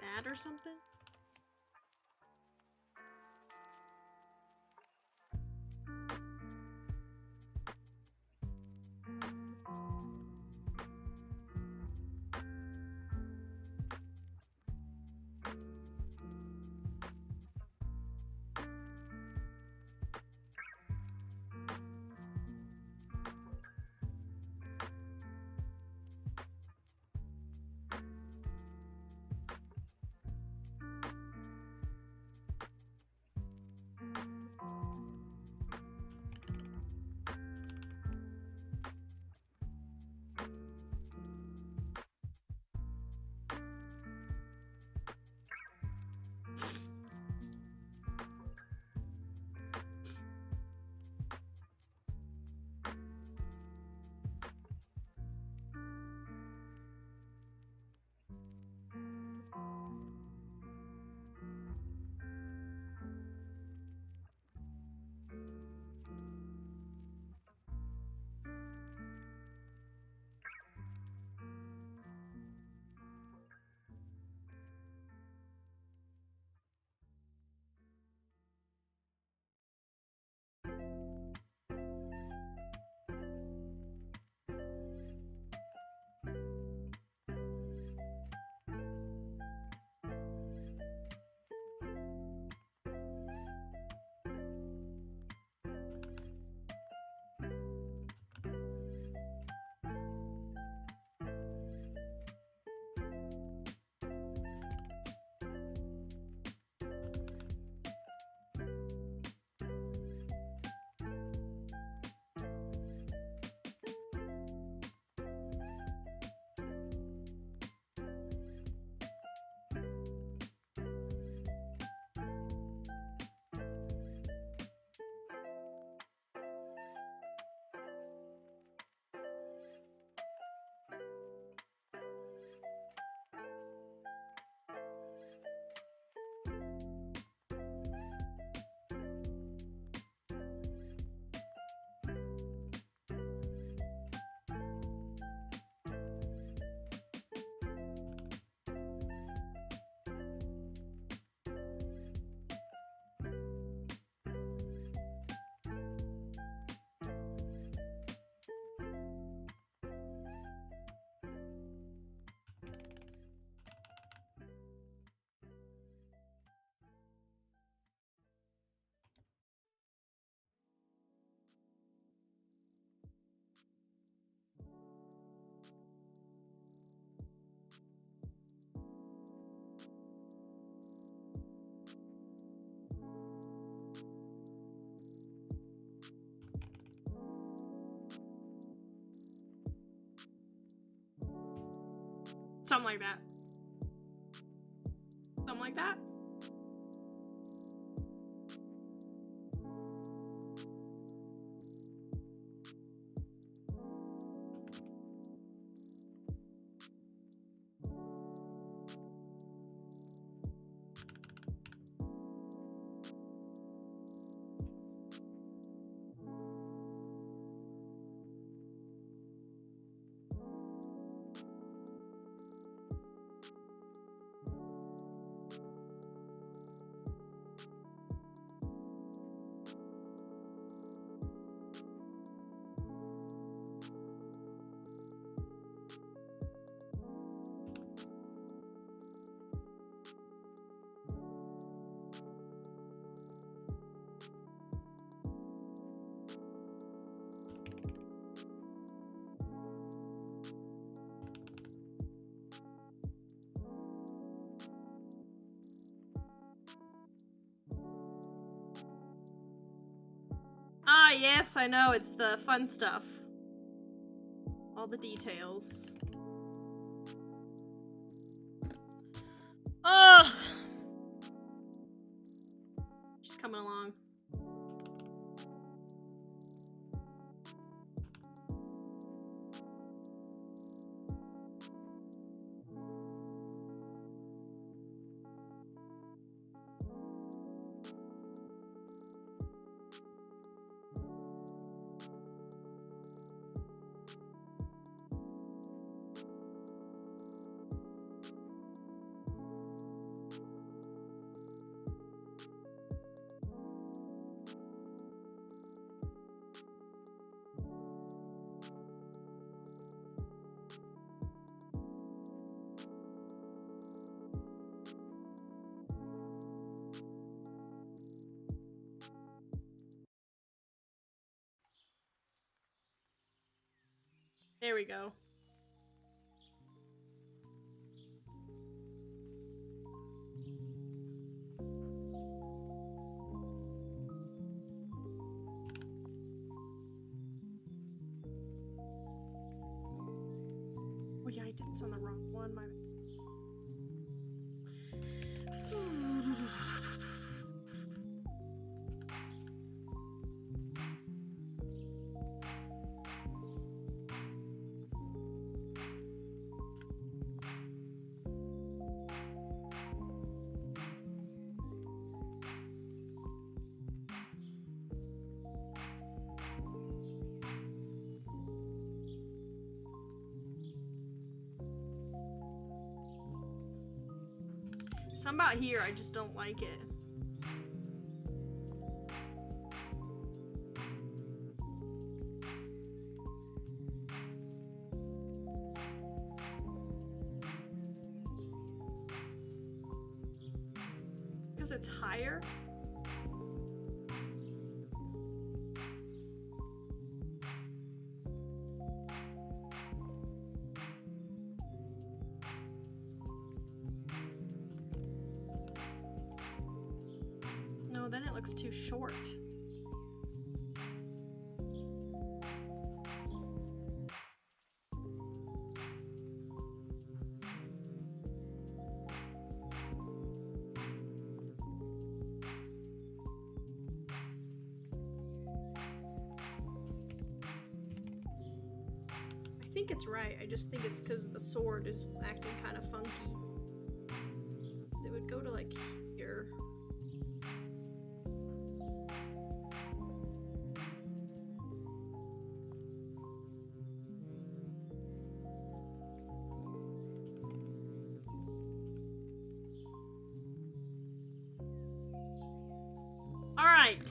that or something. Something like that. Something like that. Ah, yes, I know, it's the fun stuff. All the details. Ugh! She's coming along. There we go. Oh yeah, I did this on the wrong one. My Something about here, I just don't like it. Because it's higher? No, then it looks too short. I think it's right. I just think it's because the sword is acting kind of funky. It would go to like here. All right.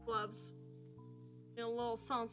Gloves. And a little son.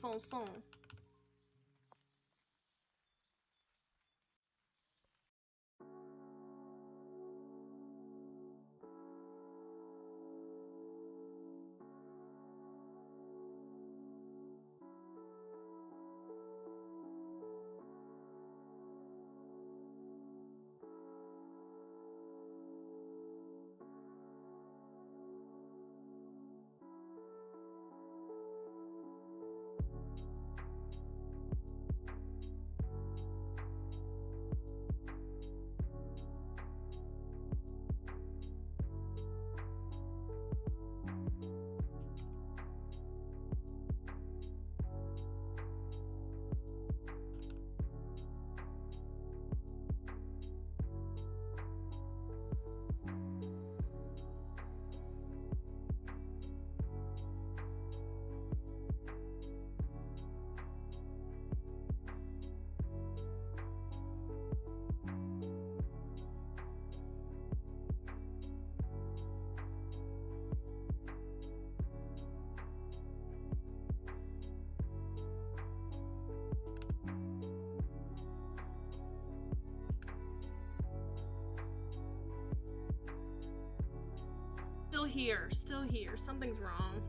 here. Still here. Something's wrong.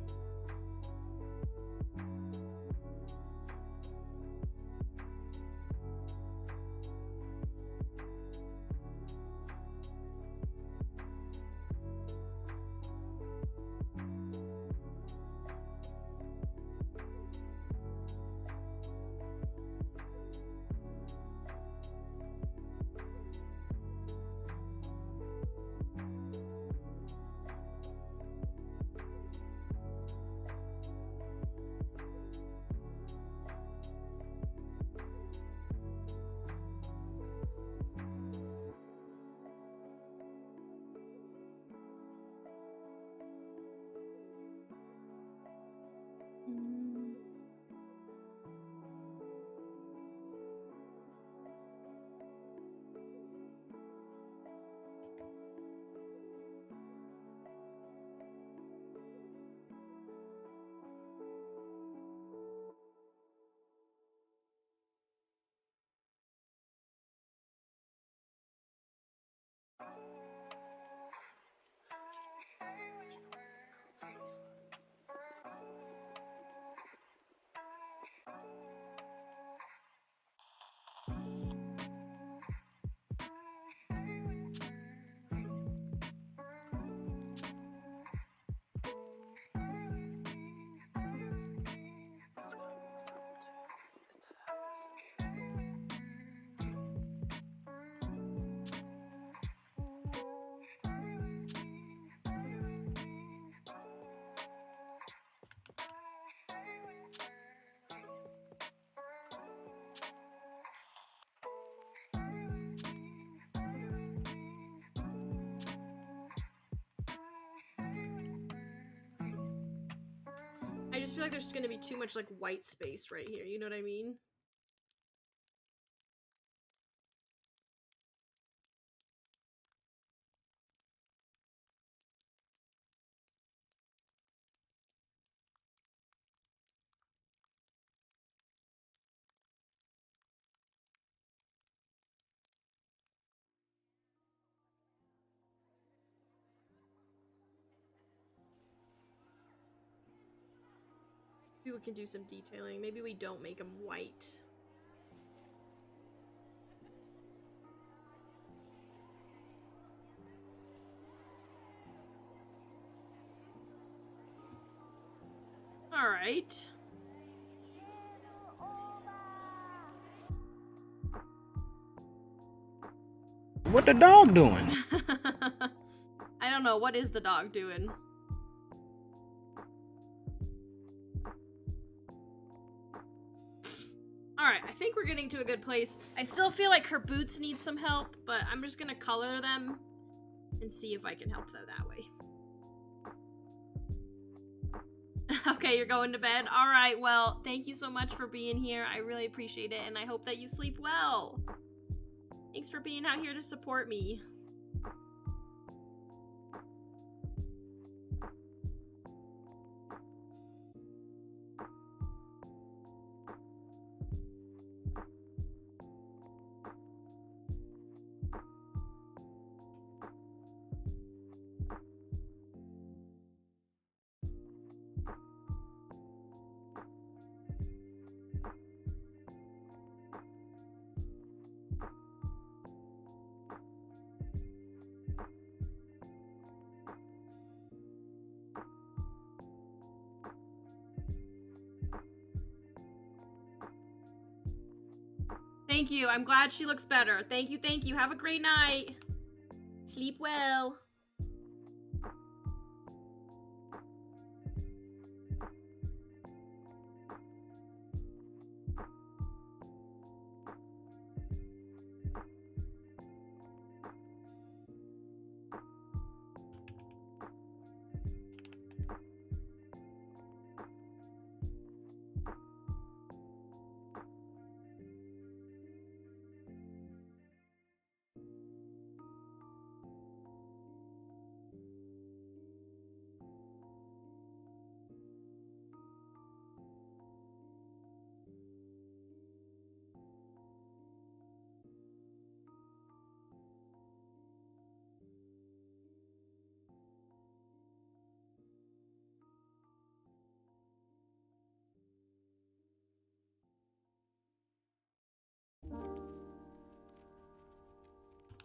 I just feel like there's gonna be too much like white space right here, you know what I mean? Maybe we can do some detailing. Maybe we don't make them white. Alright. What the dog doing? I don't know. What is the dog doing? Alright, I think we're getting to a good place. I still feel like her boots need some help, but I'm just gonna color them and see if I can help them that way. Okay, you're going to bed? Alright, well, thank you so much for being here. I really appreciate it, and I hope that you sleep well. Thanks for being out here to support me. Thank you. I'm glad she looks better. Thank you, thank you. Have a great night. Sleep well.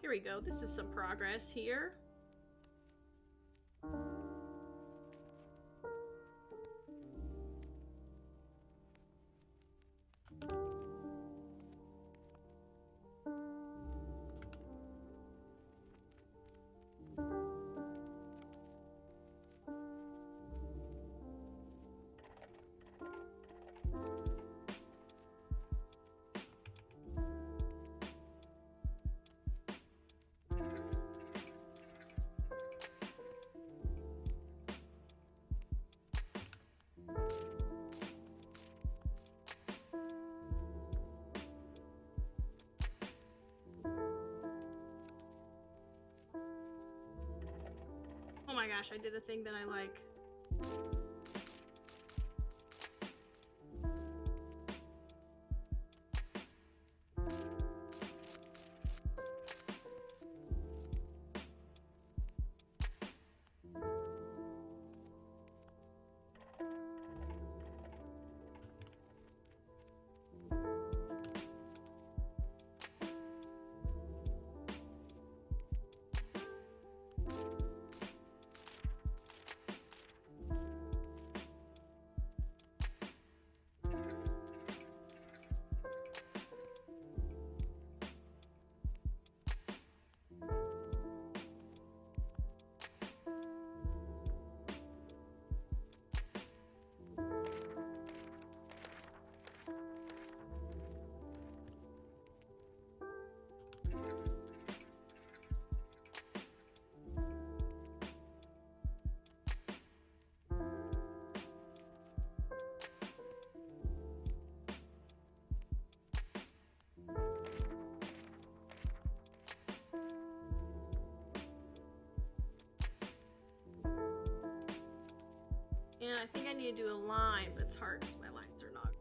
Here we go. This is some progress here. Oh my gosh, I did a thing that I like. And I think I need to do a line, but it's hard because my lines are not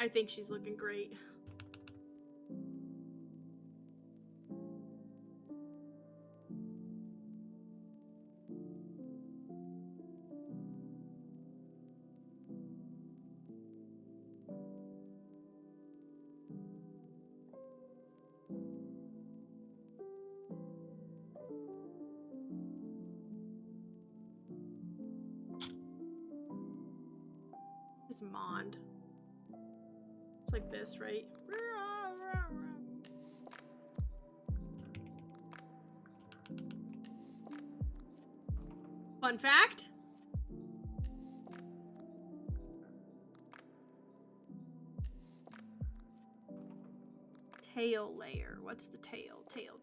I think she's looking great. Is Mond. It's like this, right? Fun fact. Tail layer. What's the tail? Tail.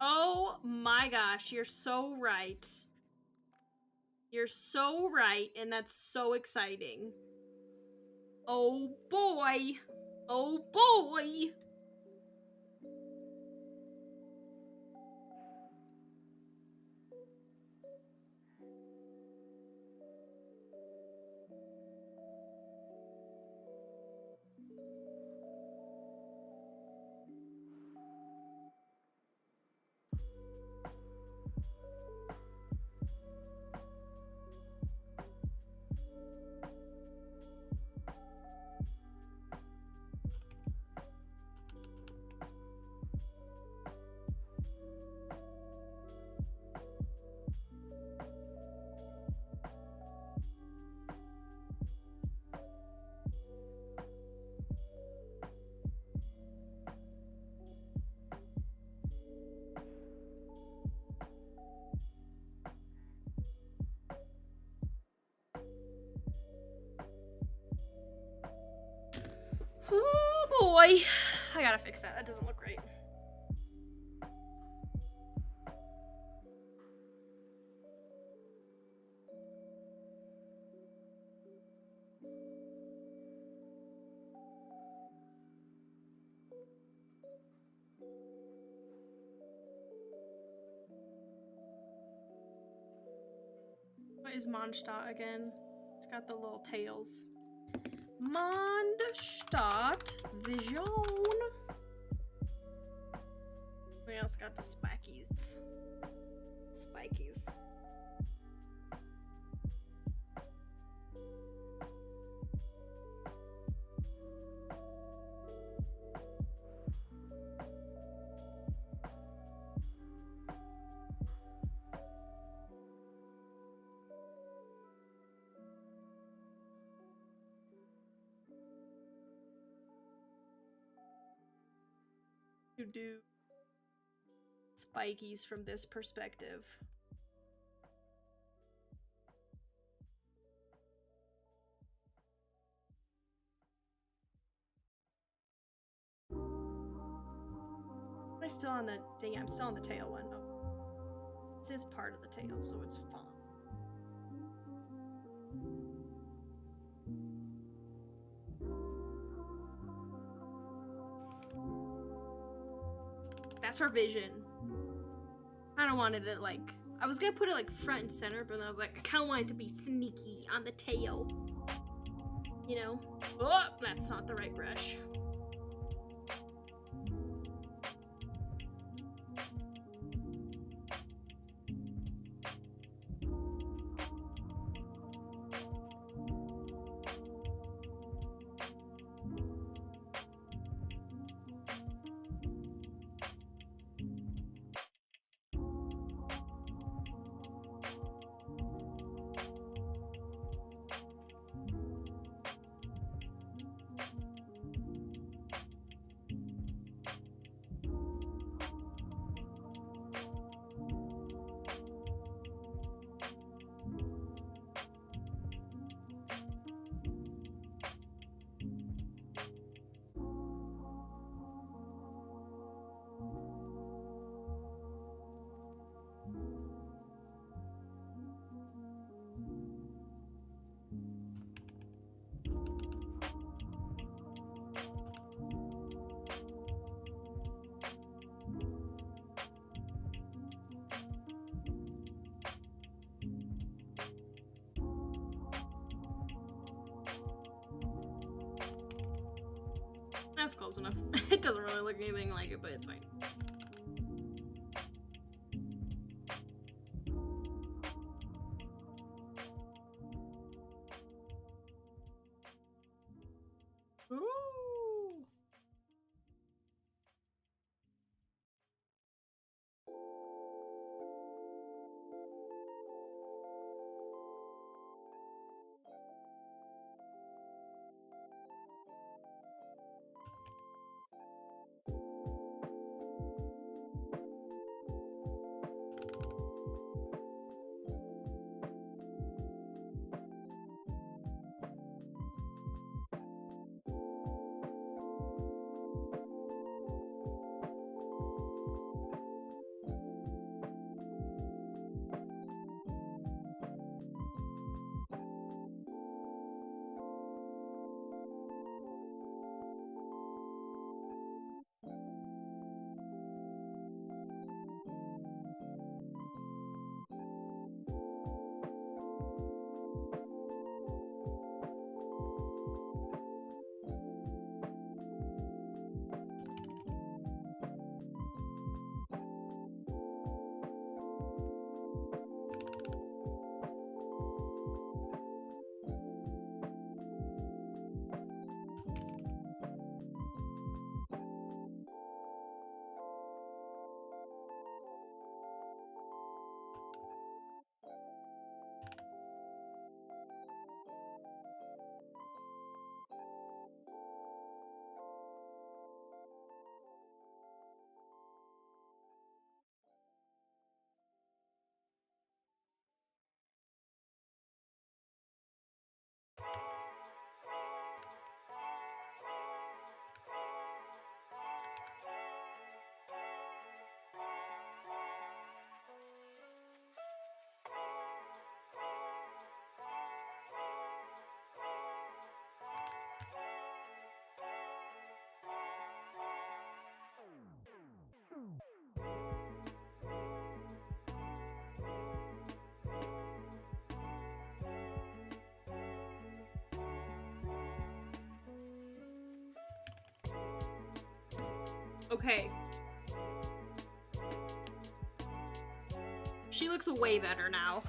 Oh my gosh, you're so right. You're so right, and that's so exciting. Oh boy. Oh boy. Oh boy. I gotta fix that. That doesn't look right. What is Mondstadt again? It's got the little tails. Mondstadt Vision. We also got the spikies. Spikies. To do spikies from this perspective. Am I still on the dang it, I'm still on the tail one. Oh. This is part of the tail, so it's fun. That's her vision. I don't wanted it like I was gonna put it like front and center, but then I was like, I kinda want it to be sneaky on the tail. You know? Oh, that's not the right brush. That's close enough. It doesn't really look anything like it, but it's fine. Ooh. Okay. She looks way better now.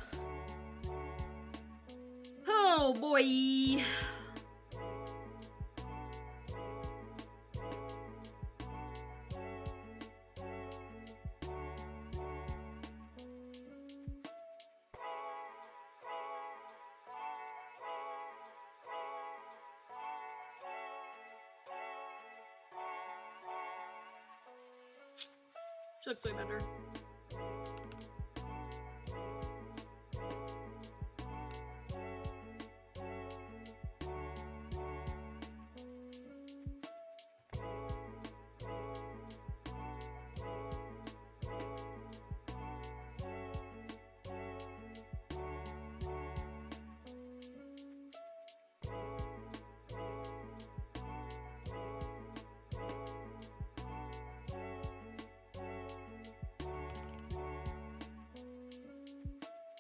Oh boy. She looks way better.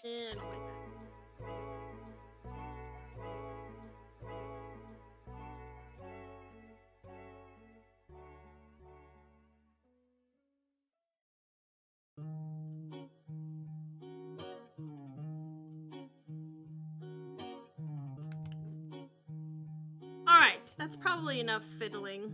I don't like that. Alright, that's probably enough fiddling.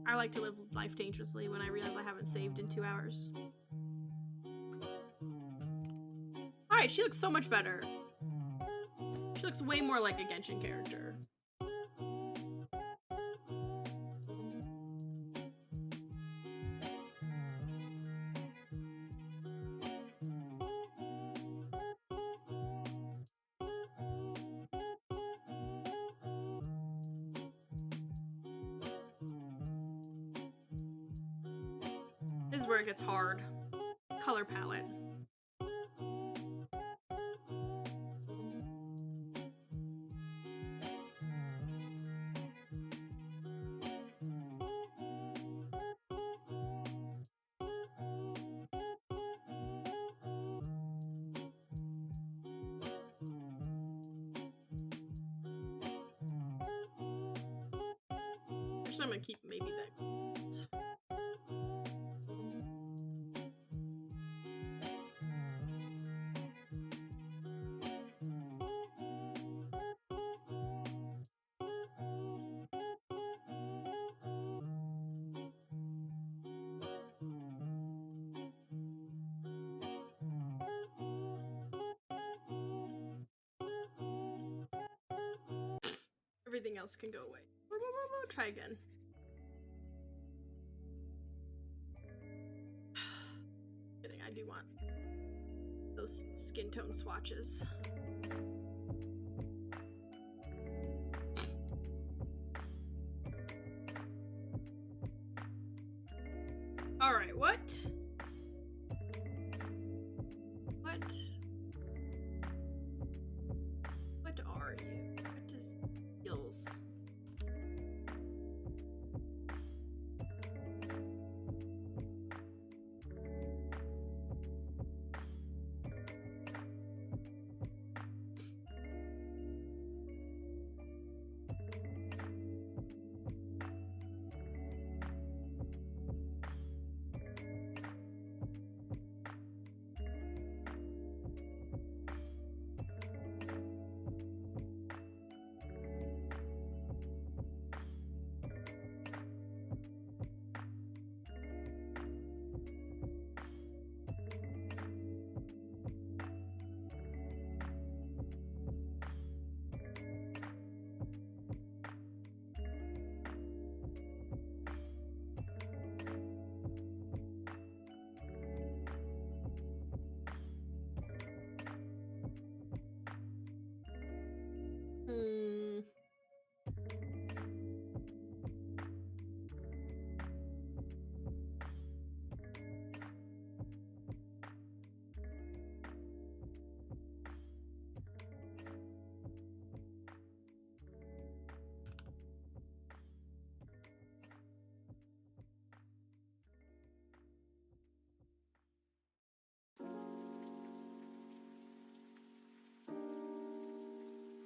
I like to live life dangerously when I realize I haven't saved in 2 hours. Alright, she looks so much better. She looks way more like a Genshin character. is where it gets hard. Color palette. Actually, I'm gonna keep maybe that gold. Everything else can go away. Try again. Kidding, I do want those skin tone swatches. Alright, what? What are you? What does feels?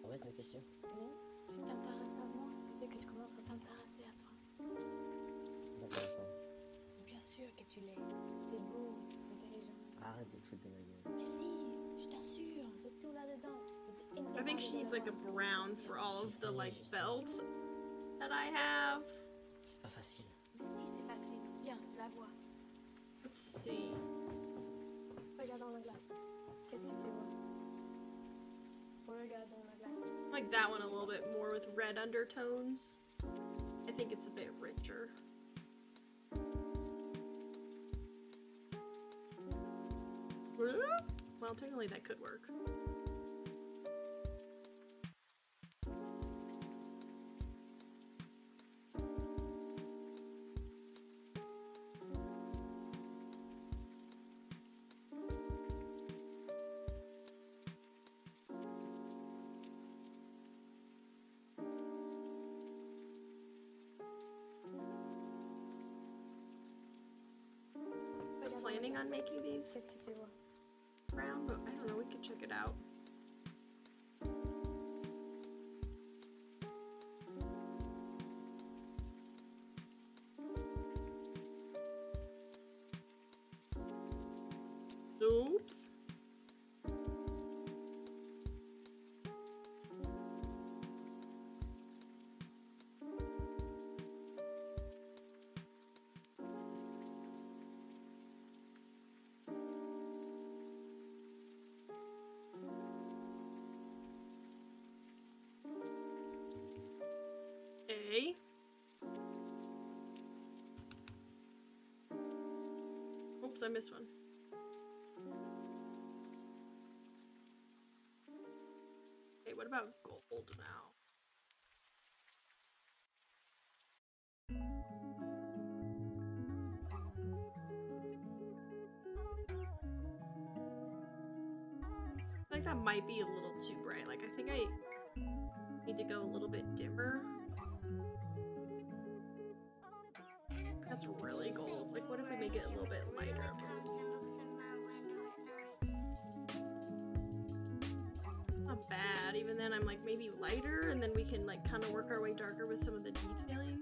Ouais, ta question. Non, si t'intéresses à moi, c'est que je commence à t'intéresser à toi. C'est intéressant. Bien sûr que tu l'es. T'es beau, intelligent. Arrête de te foutre de ma gueule. Mais si, je t'assure, c'est tout là-dedans. I think she needs like a brown for all of the like belts that I have. C'est pas facile. Mais si, c'est facile. Bien, tu vas voir. Let's see. Regarde dans la glace. Qu'est-ce que tu vois? Regarde dans la glace. I like that one a little bit more with red undertones. I think it's a bit richer. Well, technically that could work. Regarde dans la Planning on glace. making these Qu'est-ce que tu vois? brown, but I don't know, we could check it out. Oops. Okay. Oops, I missed one. Okay, what about gold now? that might be a little too bright. Like, I think I need to go a little bit dimmer. That's really gold. Like, what if we make it a little bit lighter? Not bad. Even then, I'm like, maybe lighter, and then we can, like, kind of work our way darker with some of the detailing.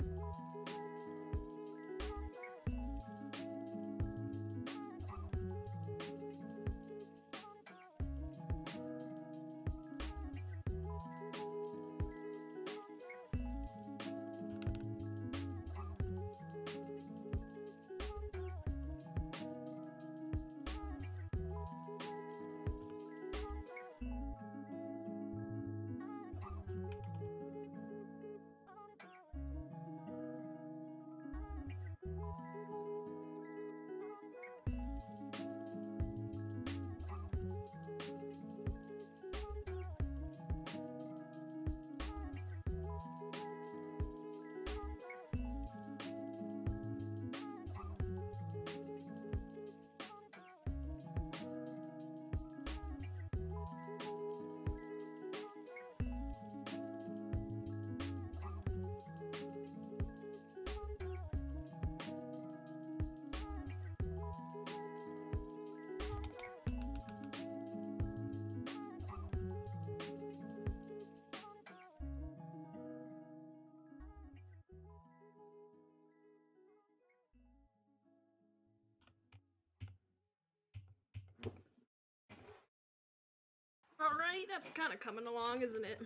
Alright, that's kind of coming along, isn't it?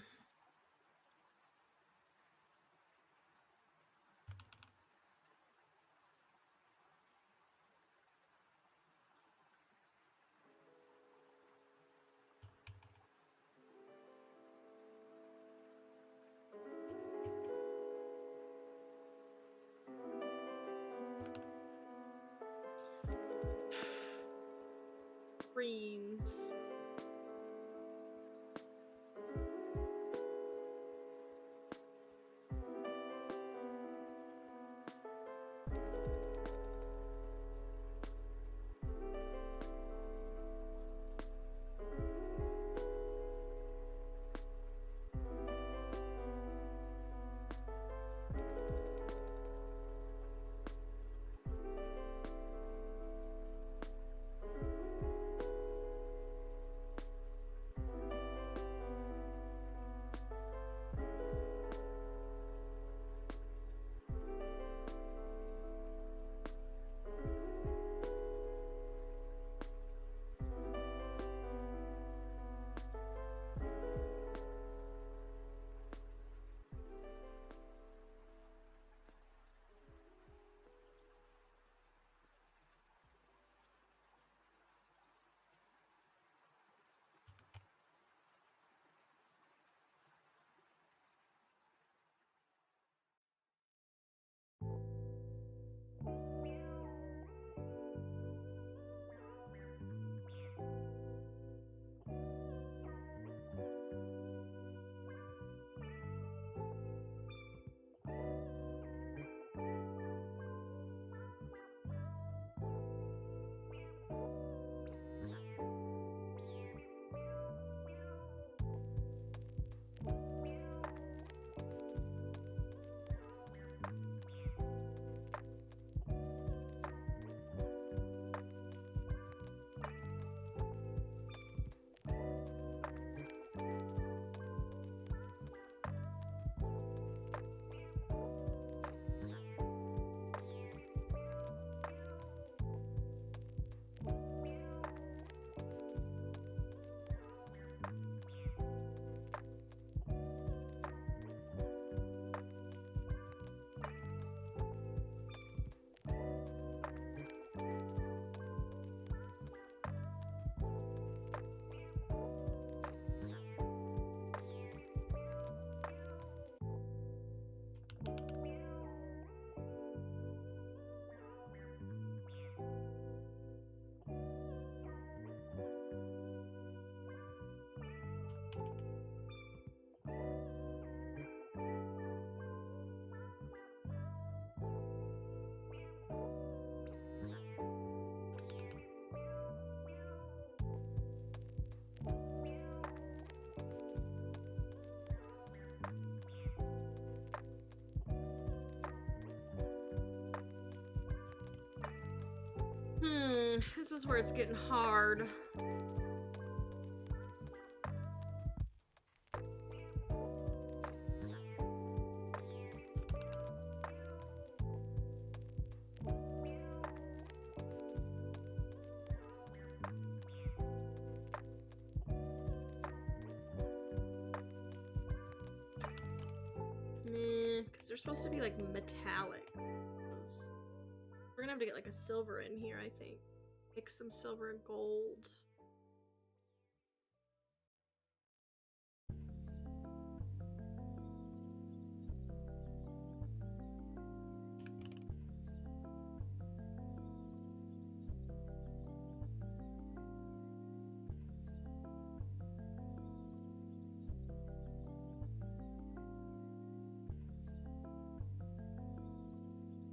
Greens. This is where it's getting hard. Because they're supposed to be like metallic. We're gonna have to get like a silver in here, I think. Mix some silver and gold.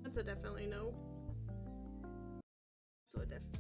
That's a definitely no. So a definitely.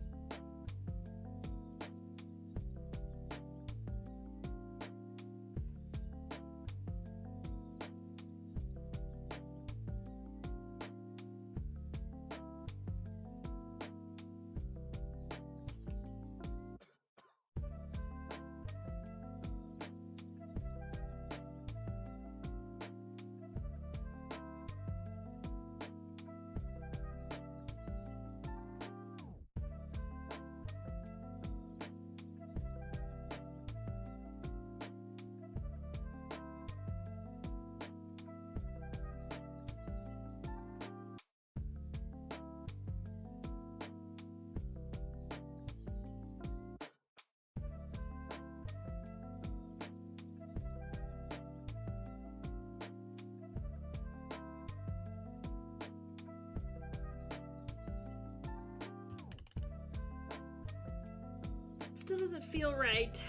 Still doesn't feel right.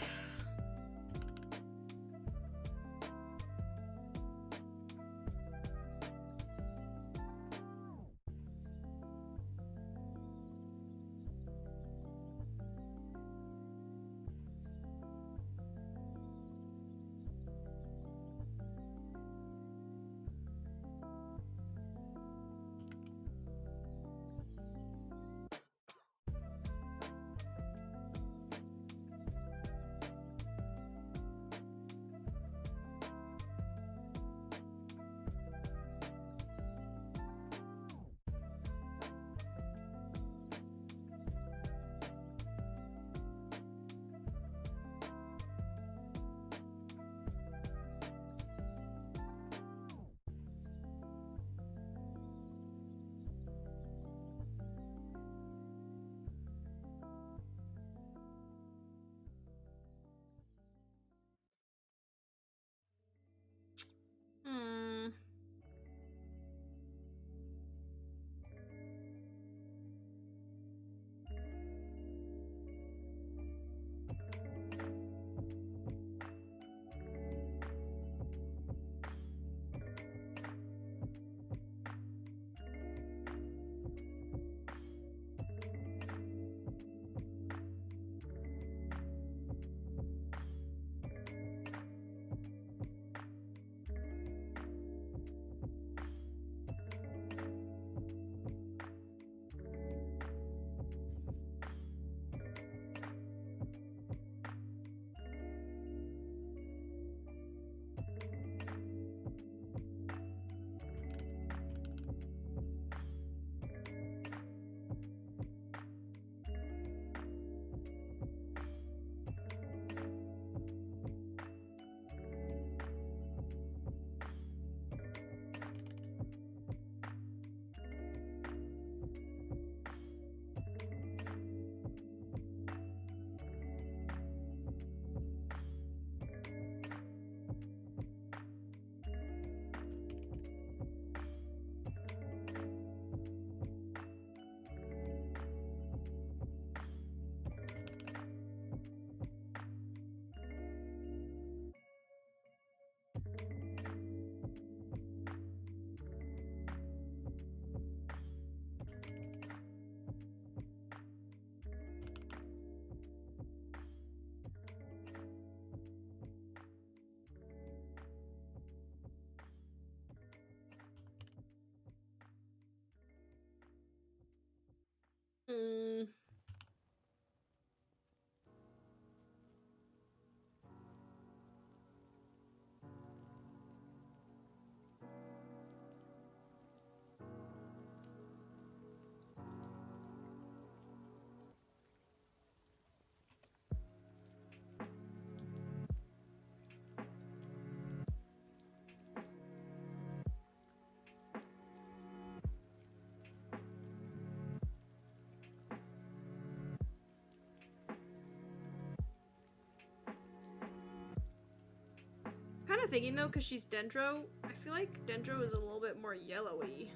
of thinking though, because she's Dendro, I feel like Dendro is a little bit more yellowy.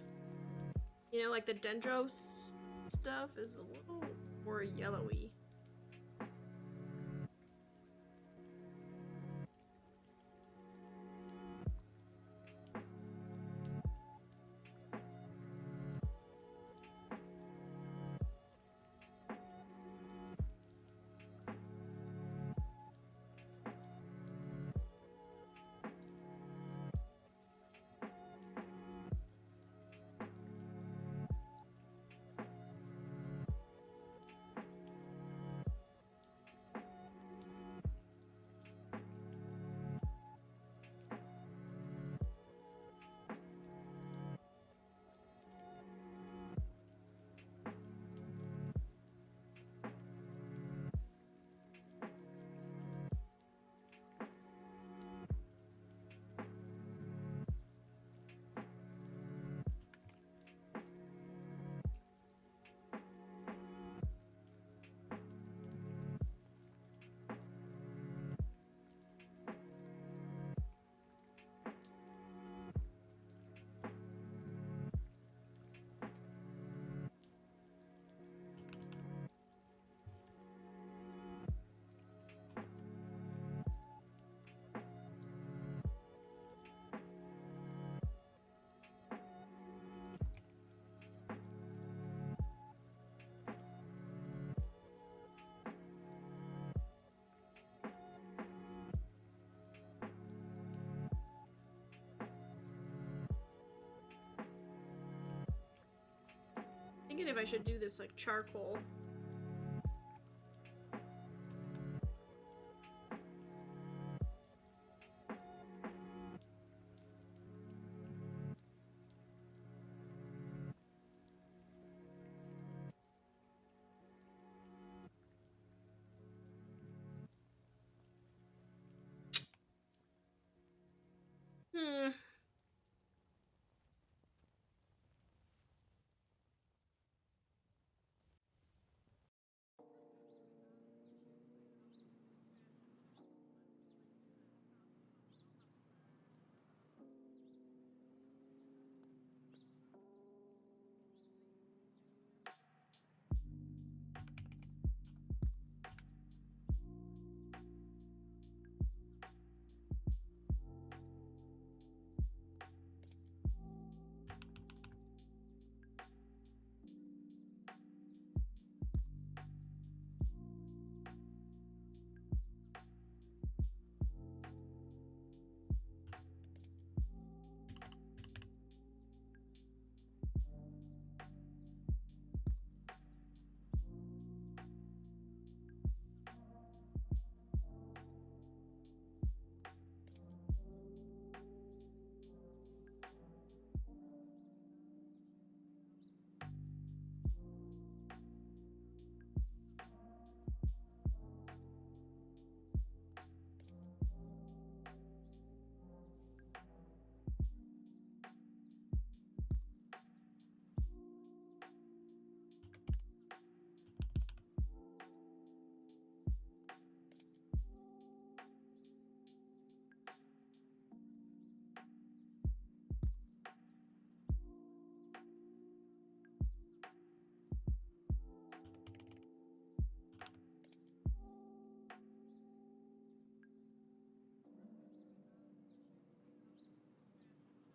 You know, like the Dendros stuff is a little more yellowy. Thinking if I should do this like charcoal. Hmm.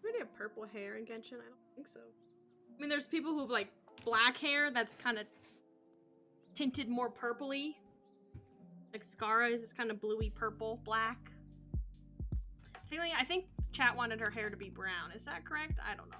Do we have purple hair in Genshin? I don't think so. I mean, there's people who have like black hair that's kind of tinted more purpley. Like Skara's is kind of bluey purple, black. Technically, I think chat wanted her hair to be brown. Is that correct? I don't know.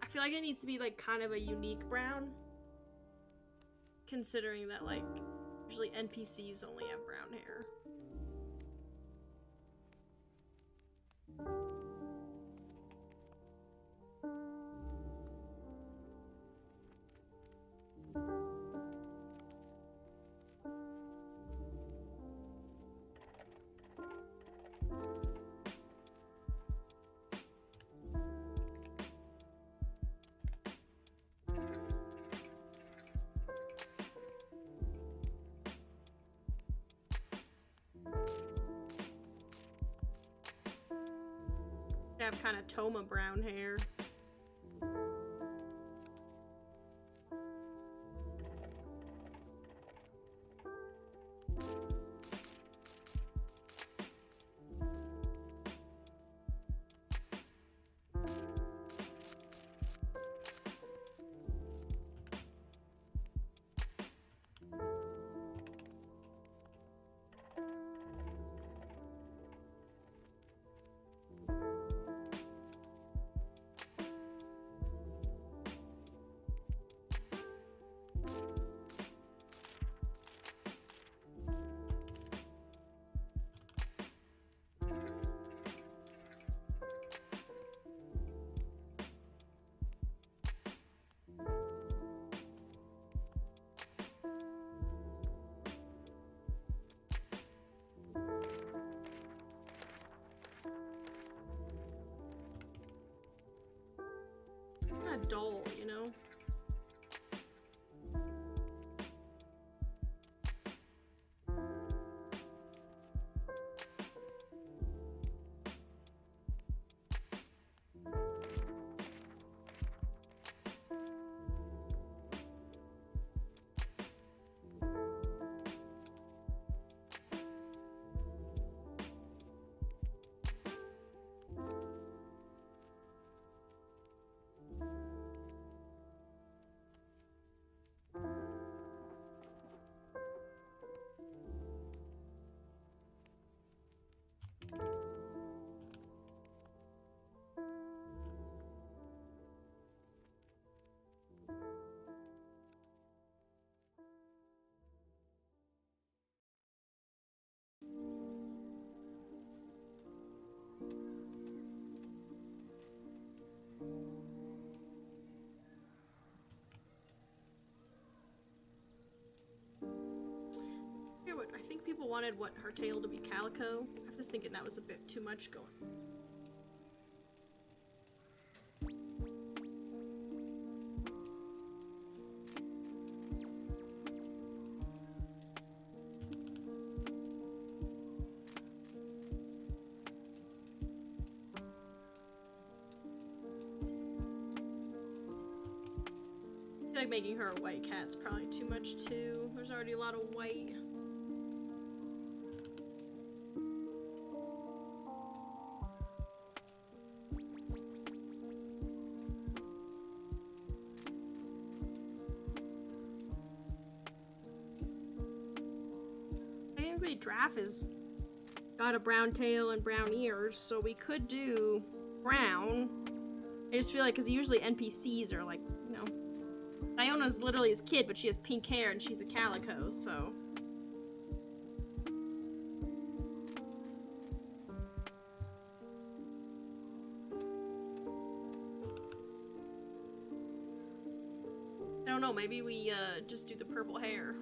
I feel like it needs to be like kind of a unique brown. considering that, like, usually NPCs only have brown hair. They have kind of Toma brown hair. Kind of dull, you know? I think people wanted her tail to be calico. I was thinking that was a bit too much going. I feel like making her a white cat's probably too much too. There's already a lot of white. Draft has got a brown tail and brown ears, so we could do brown. I just feel like, because usually NPCs are like, you know, Iona's literally his kid, but she has pink hair and she's a calico, so. I don't know, maybe we just do the purple hair.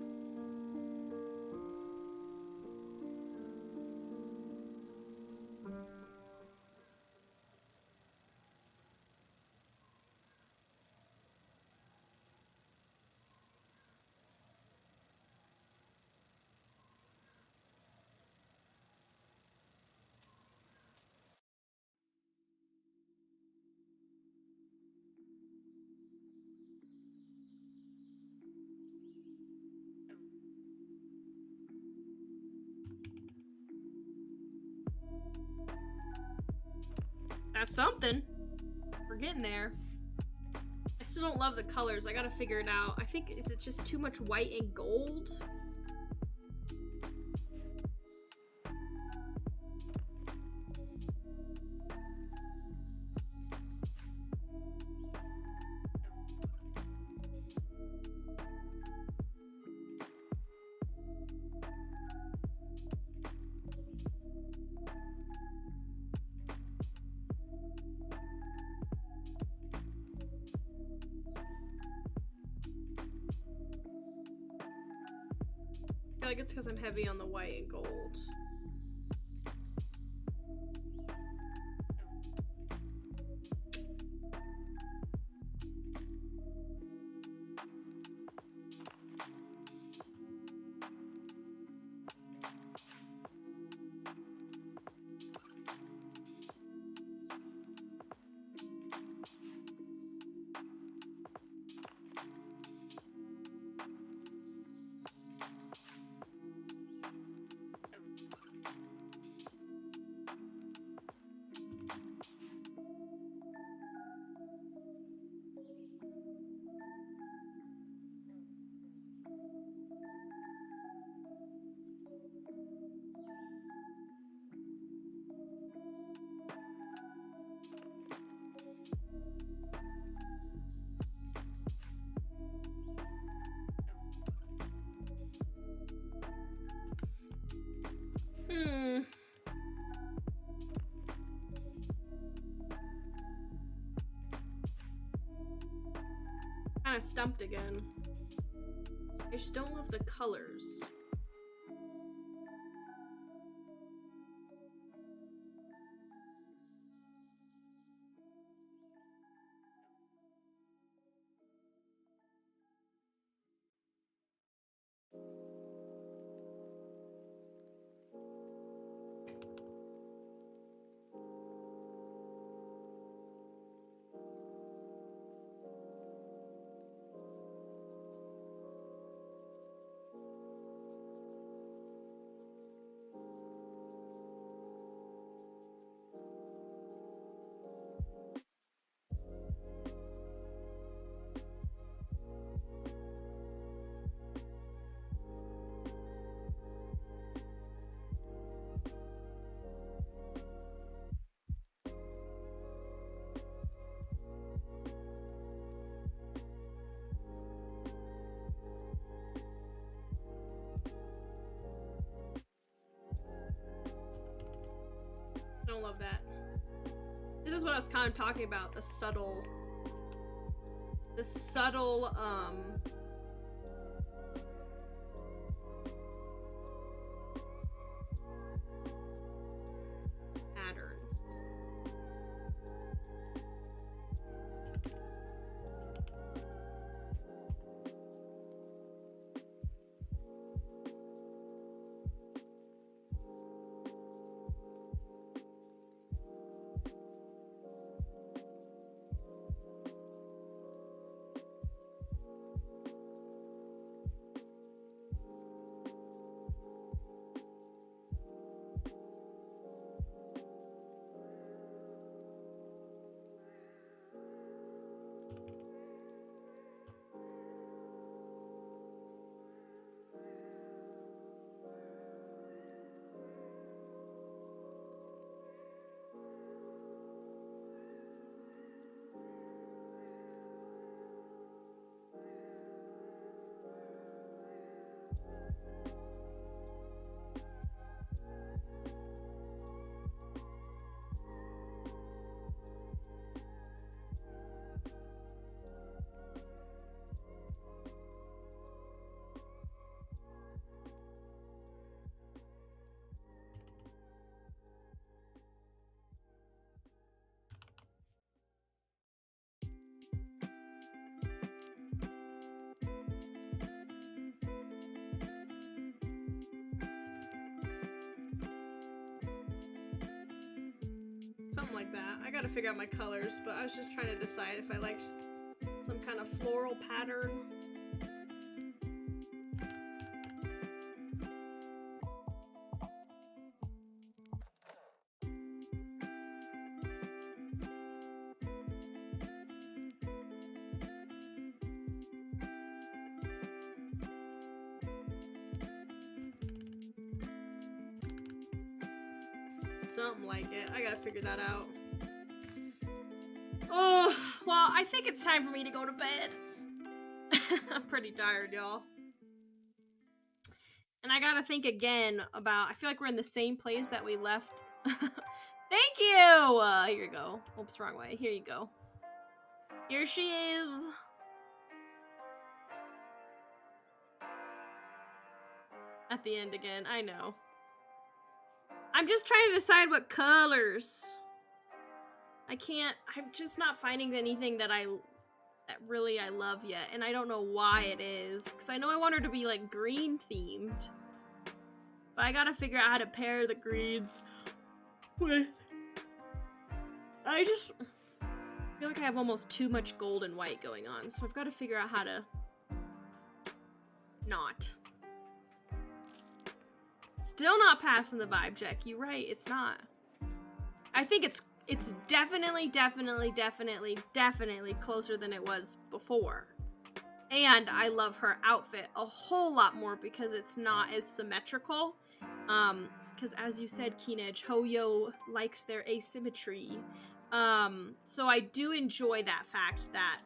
That's something. We're getting there. I still don't love the colors. I gotta figure it out. I think, is it just too much white and gold? like it's because I'm heavy on the white and gold. Kind of stumped again. I just don't love the colors. I don't love that. This is what I was kind of talking about, the subtle patterns. Something like that. I gotta figure out my colors, but I was just trying to decide if I liked some kind of floral pattern. Something like it. I gotta figure that out. Oh, well, I think it's time for me to go to bed. I'm pretty tired, y'all. And I gotta think again about, I feel like we're in the same place that we left. Thank you! Here you go. Oops, wrong way. Here you go. Here she is. at the end again. I know. I'm just trying to decide what colors. I'm just not finding anything that really I love yet, and I don't know why it is, because I know I want her to be like green themed, but I gotta figure out how to pair the greens with. I just feel like I have almost too much gold and white going on, so I've got to figure out how to not. Still not passing the vibe check. You're right, it's not. I think it's definitely closer than it was before. And I love her outfit a whole lot more because it's not as symmetrical. Because as you said, Keenedge, Hoyo likes their asymmetry. So I do enjoy that fact that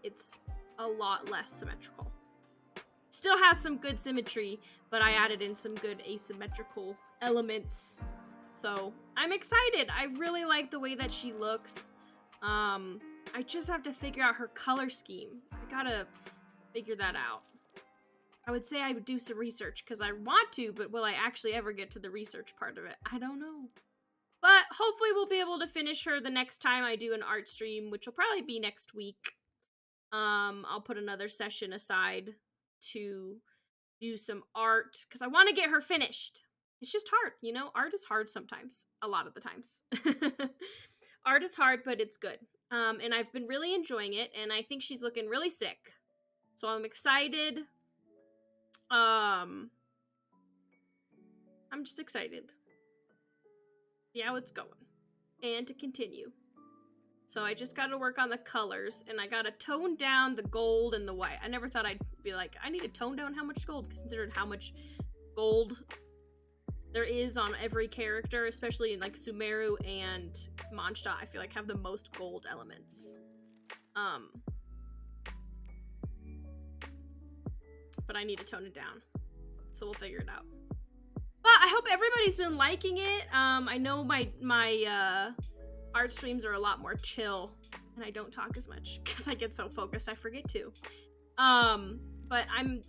it's a lot less symmetrical. Still has some good symmetry, but I added in some good asymmetrical elements. So I'm excited. I really like the way that she looks. I just have to figure out her color scheme. I gotta figure that out. I would say I would do some research because I want to, but will I actually ever get to the research part of it? I don't know. But hopefully we'll be able to finish her the next time I do an art stream, which will probably be next week. I'll put another session aside to do some art because I want to get her finished. It's just hard, you know? Art is hard sometimes. A lot of the times. Art is hard, but it's good. And I've been really enjoying it, and I think she's looking really sick. So I'm excited. I'm just excited. See how it's going. And to continue. So I just gotta work on the colors, and I gotta tone down the gold and the white. I never thought I'd be like, I need to tone down how much gold, considered how much gold there is on every character, especially in like Sumeru and Mondstadt, I feel like have the most gold elements. But I need to tone it down. So we'll figure it out. But I hope everybody's been liking it. I know my art streams are a lot more chill, and I don't talk as much because I get so focused I forget to. But I'm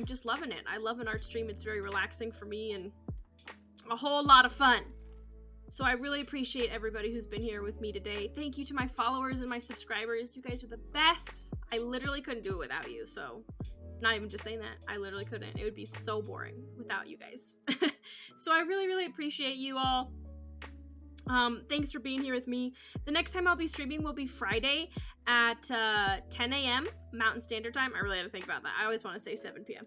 just loving it. I love an art stream. It's very relaxing for me and a whole lot of fun. So I really appreciate everybody who's been here with me today. Thank you to my followers and my subscribers. You guys are the best. I literally couldn't do it without you, so not even just saying that. I literally couldn't. It would be so boring without you guys. So I really, really appreciate you all. Thanks for being here with me. The next time I'll be streaming will be Friday at 10 a.m. Mountain Standard Time. I really had to think about that. I always want to say 7 p.m.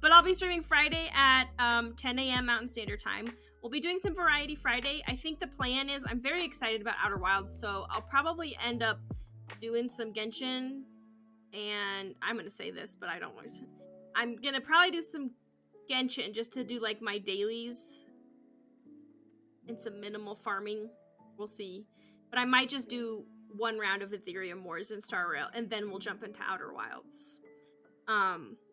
But I'll be streaming Friday at 10 a.m. Mountain Standard Time. We'll be doing some Variety Friday. I think the plan is, I'm very excited about Outer Wilds, so I'll probably end up doing some Genshin, and I'm going to say this, but I don't want to. I'm going to probably do some Genshin just to do like my dailies and some minimal farming. We'll see. But I might just do one round of Ethereum Wars and Star Rail, and then we'll jump into Outer Wilds.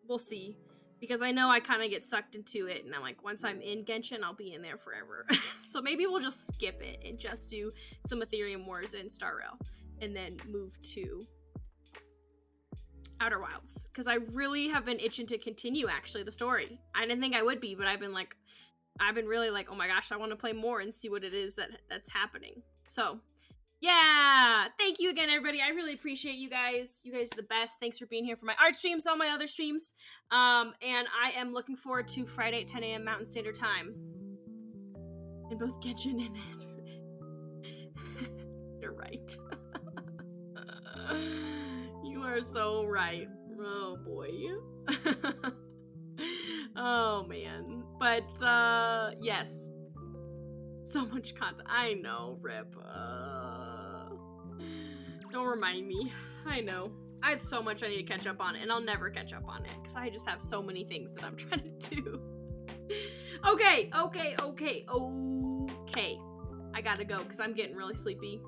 We'll see. Because I know I kind of get sucked into it, and I'm like, once I'm in Genshin, I'll be in there forever. So maybe we'll just skip it and just do some Ethereum Wars and Star Rail, and then move to Outer Wilds. Because I really have been itching to continue, actually, the story. I didn't think I would be, but I've been really like, oh my gosh, I want to play more and see what it is that's happening. So, yeah, thank you again, everybody. I really appreciate you guys. You guys are the best. Thanks for being here for my art streams, all my other streams. And I am looking forward to Friday at 10 a.m. Mountain Standard Time. In both Genshin and it. You're right. You are so right. Oh, boy. Oh, man. But, yes. So much content. I know, Rip. Don't remind me. I know. I have so much I need to catch up on, and I'll never catch up on it, because I just have so many things that I'm trying to do. Okay. I gotta go, because I'm getting really sleepy.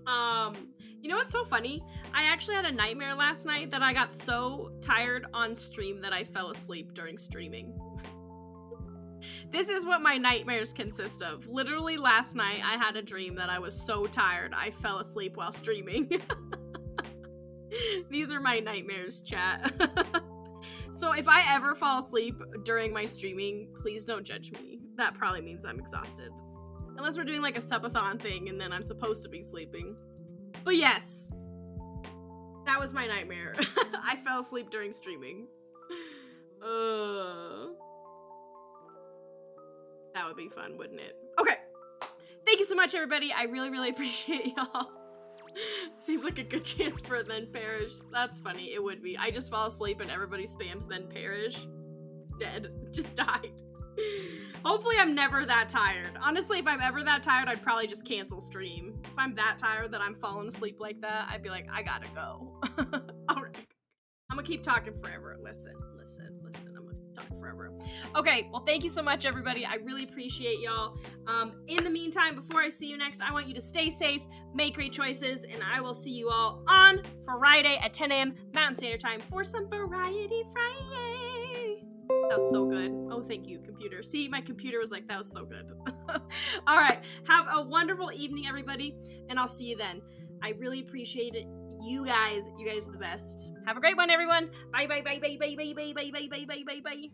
You know what's so funny? I actually had a nightmare last night that I got so tired on stream that I fell asleep during streaming. This is what my nightmares consist of. Literally last night, I had a dream that I was so tired I fell asleep while streaming. These are my nightmares, chat. So if I ever fall asleep during my streaming, please don't judge me. That probably means I'm exhausted. Unless we're doing like a subathon thing and then I'm supposed to be sleeping. But yes, that was my nightmare. I fell asleep during streaming. That would be fun, wouldn't it? Okay. Thank you so much, everybody. I really, really appreciate y'all. Seems like a good chance for then perish. That's funny. It would be. I just fall asleep and everybody spams then perish. Dead. Just died. Hopefully I'm never that tired. Honestly, if I'm ever that tired, I'd probably just cancel stream. If I'm that tired that I'm falling asleep like that, I'd be like, I gotta go. Alright. I'm gonna keep talking forever. Listen. I'm gonna talk forever. Okay, well, thank you so much, everybody. I really appreciate y'all. In the meantime, before I see you next, I want you to stay safe, make great choices, and I will see you all on Friday at 10 a.m. Mountain Standard Time for some Variety Friday. That was so good. Oh, thank you, computer. See, my computer was like, that was so good. All right, have a wonderful evening, everybody, and I'll see you then. I really appreciate it. You guys are the best. Have a great one, everyone. Bye, bye, bye, bye, bye, bye, bye, bye, bye, bye, bye, bye, bye.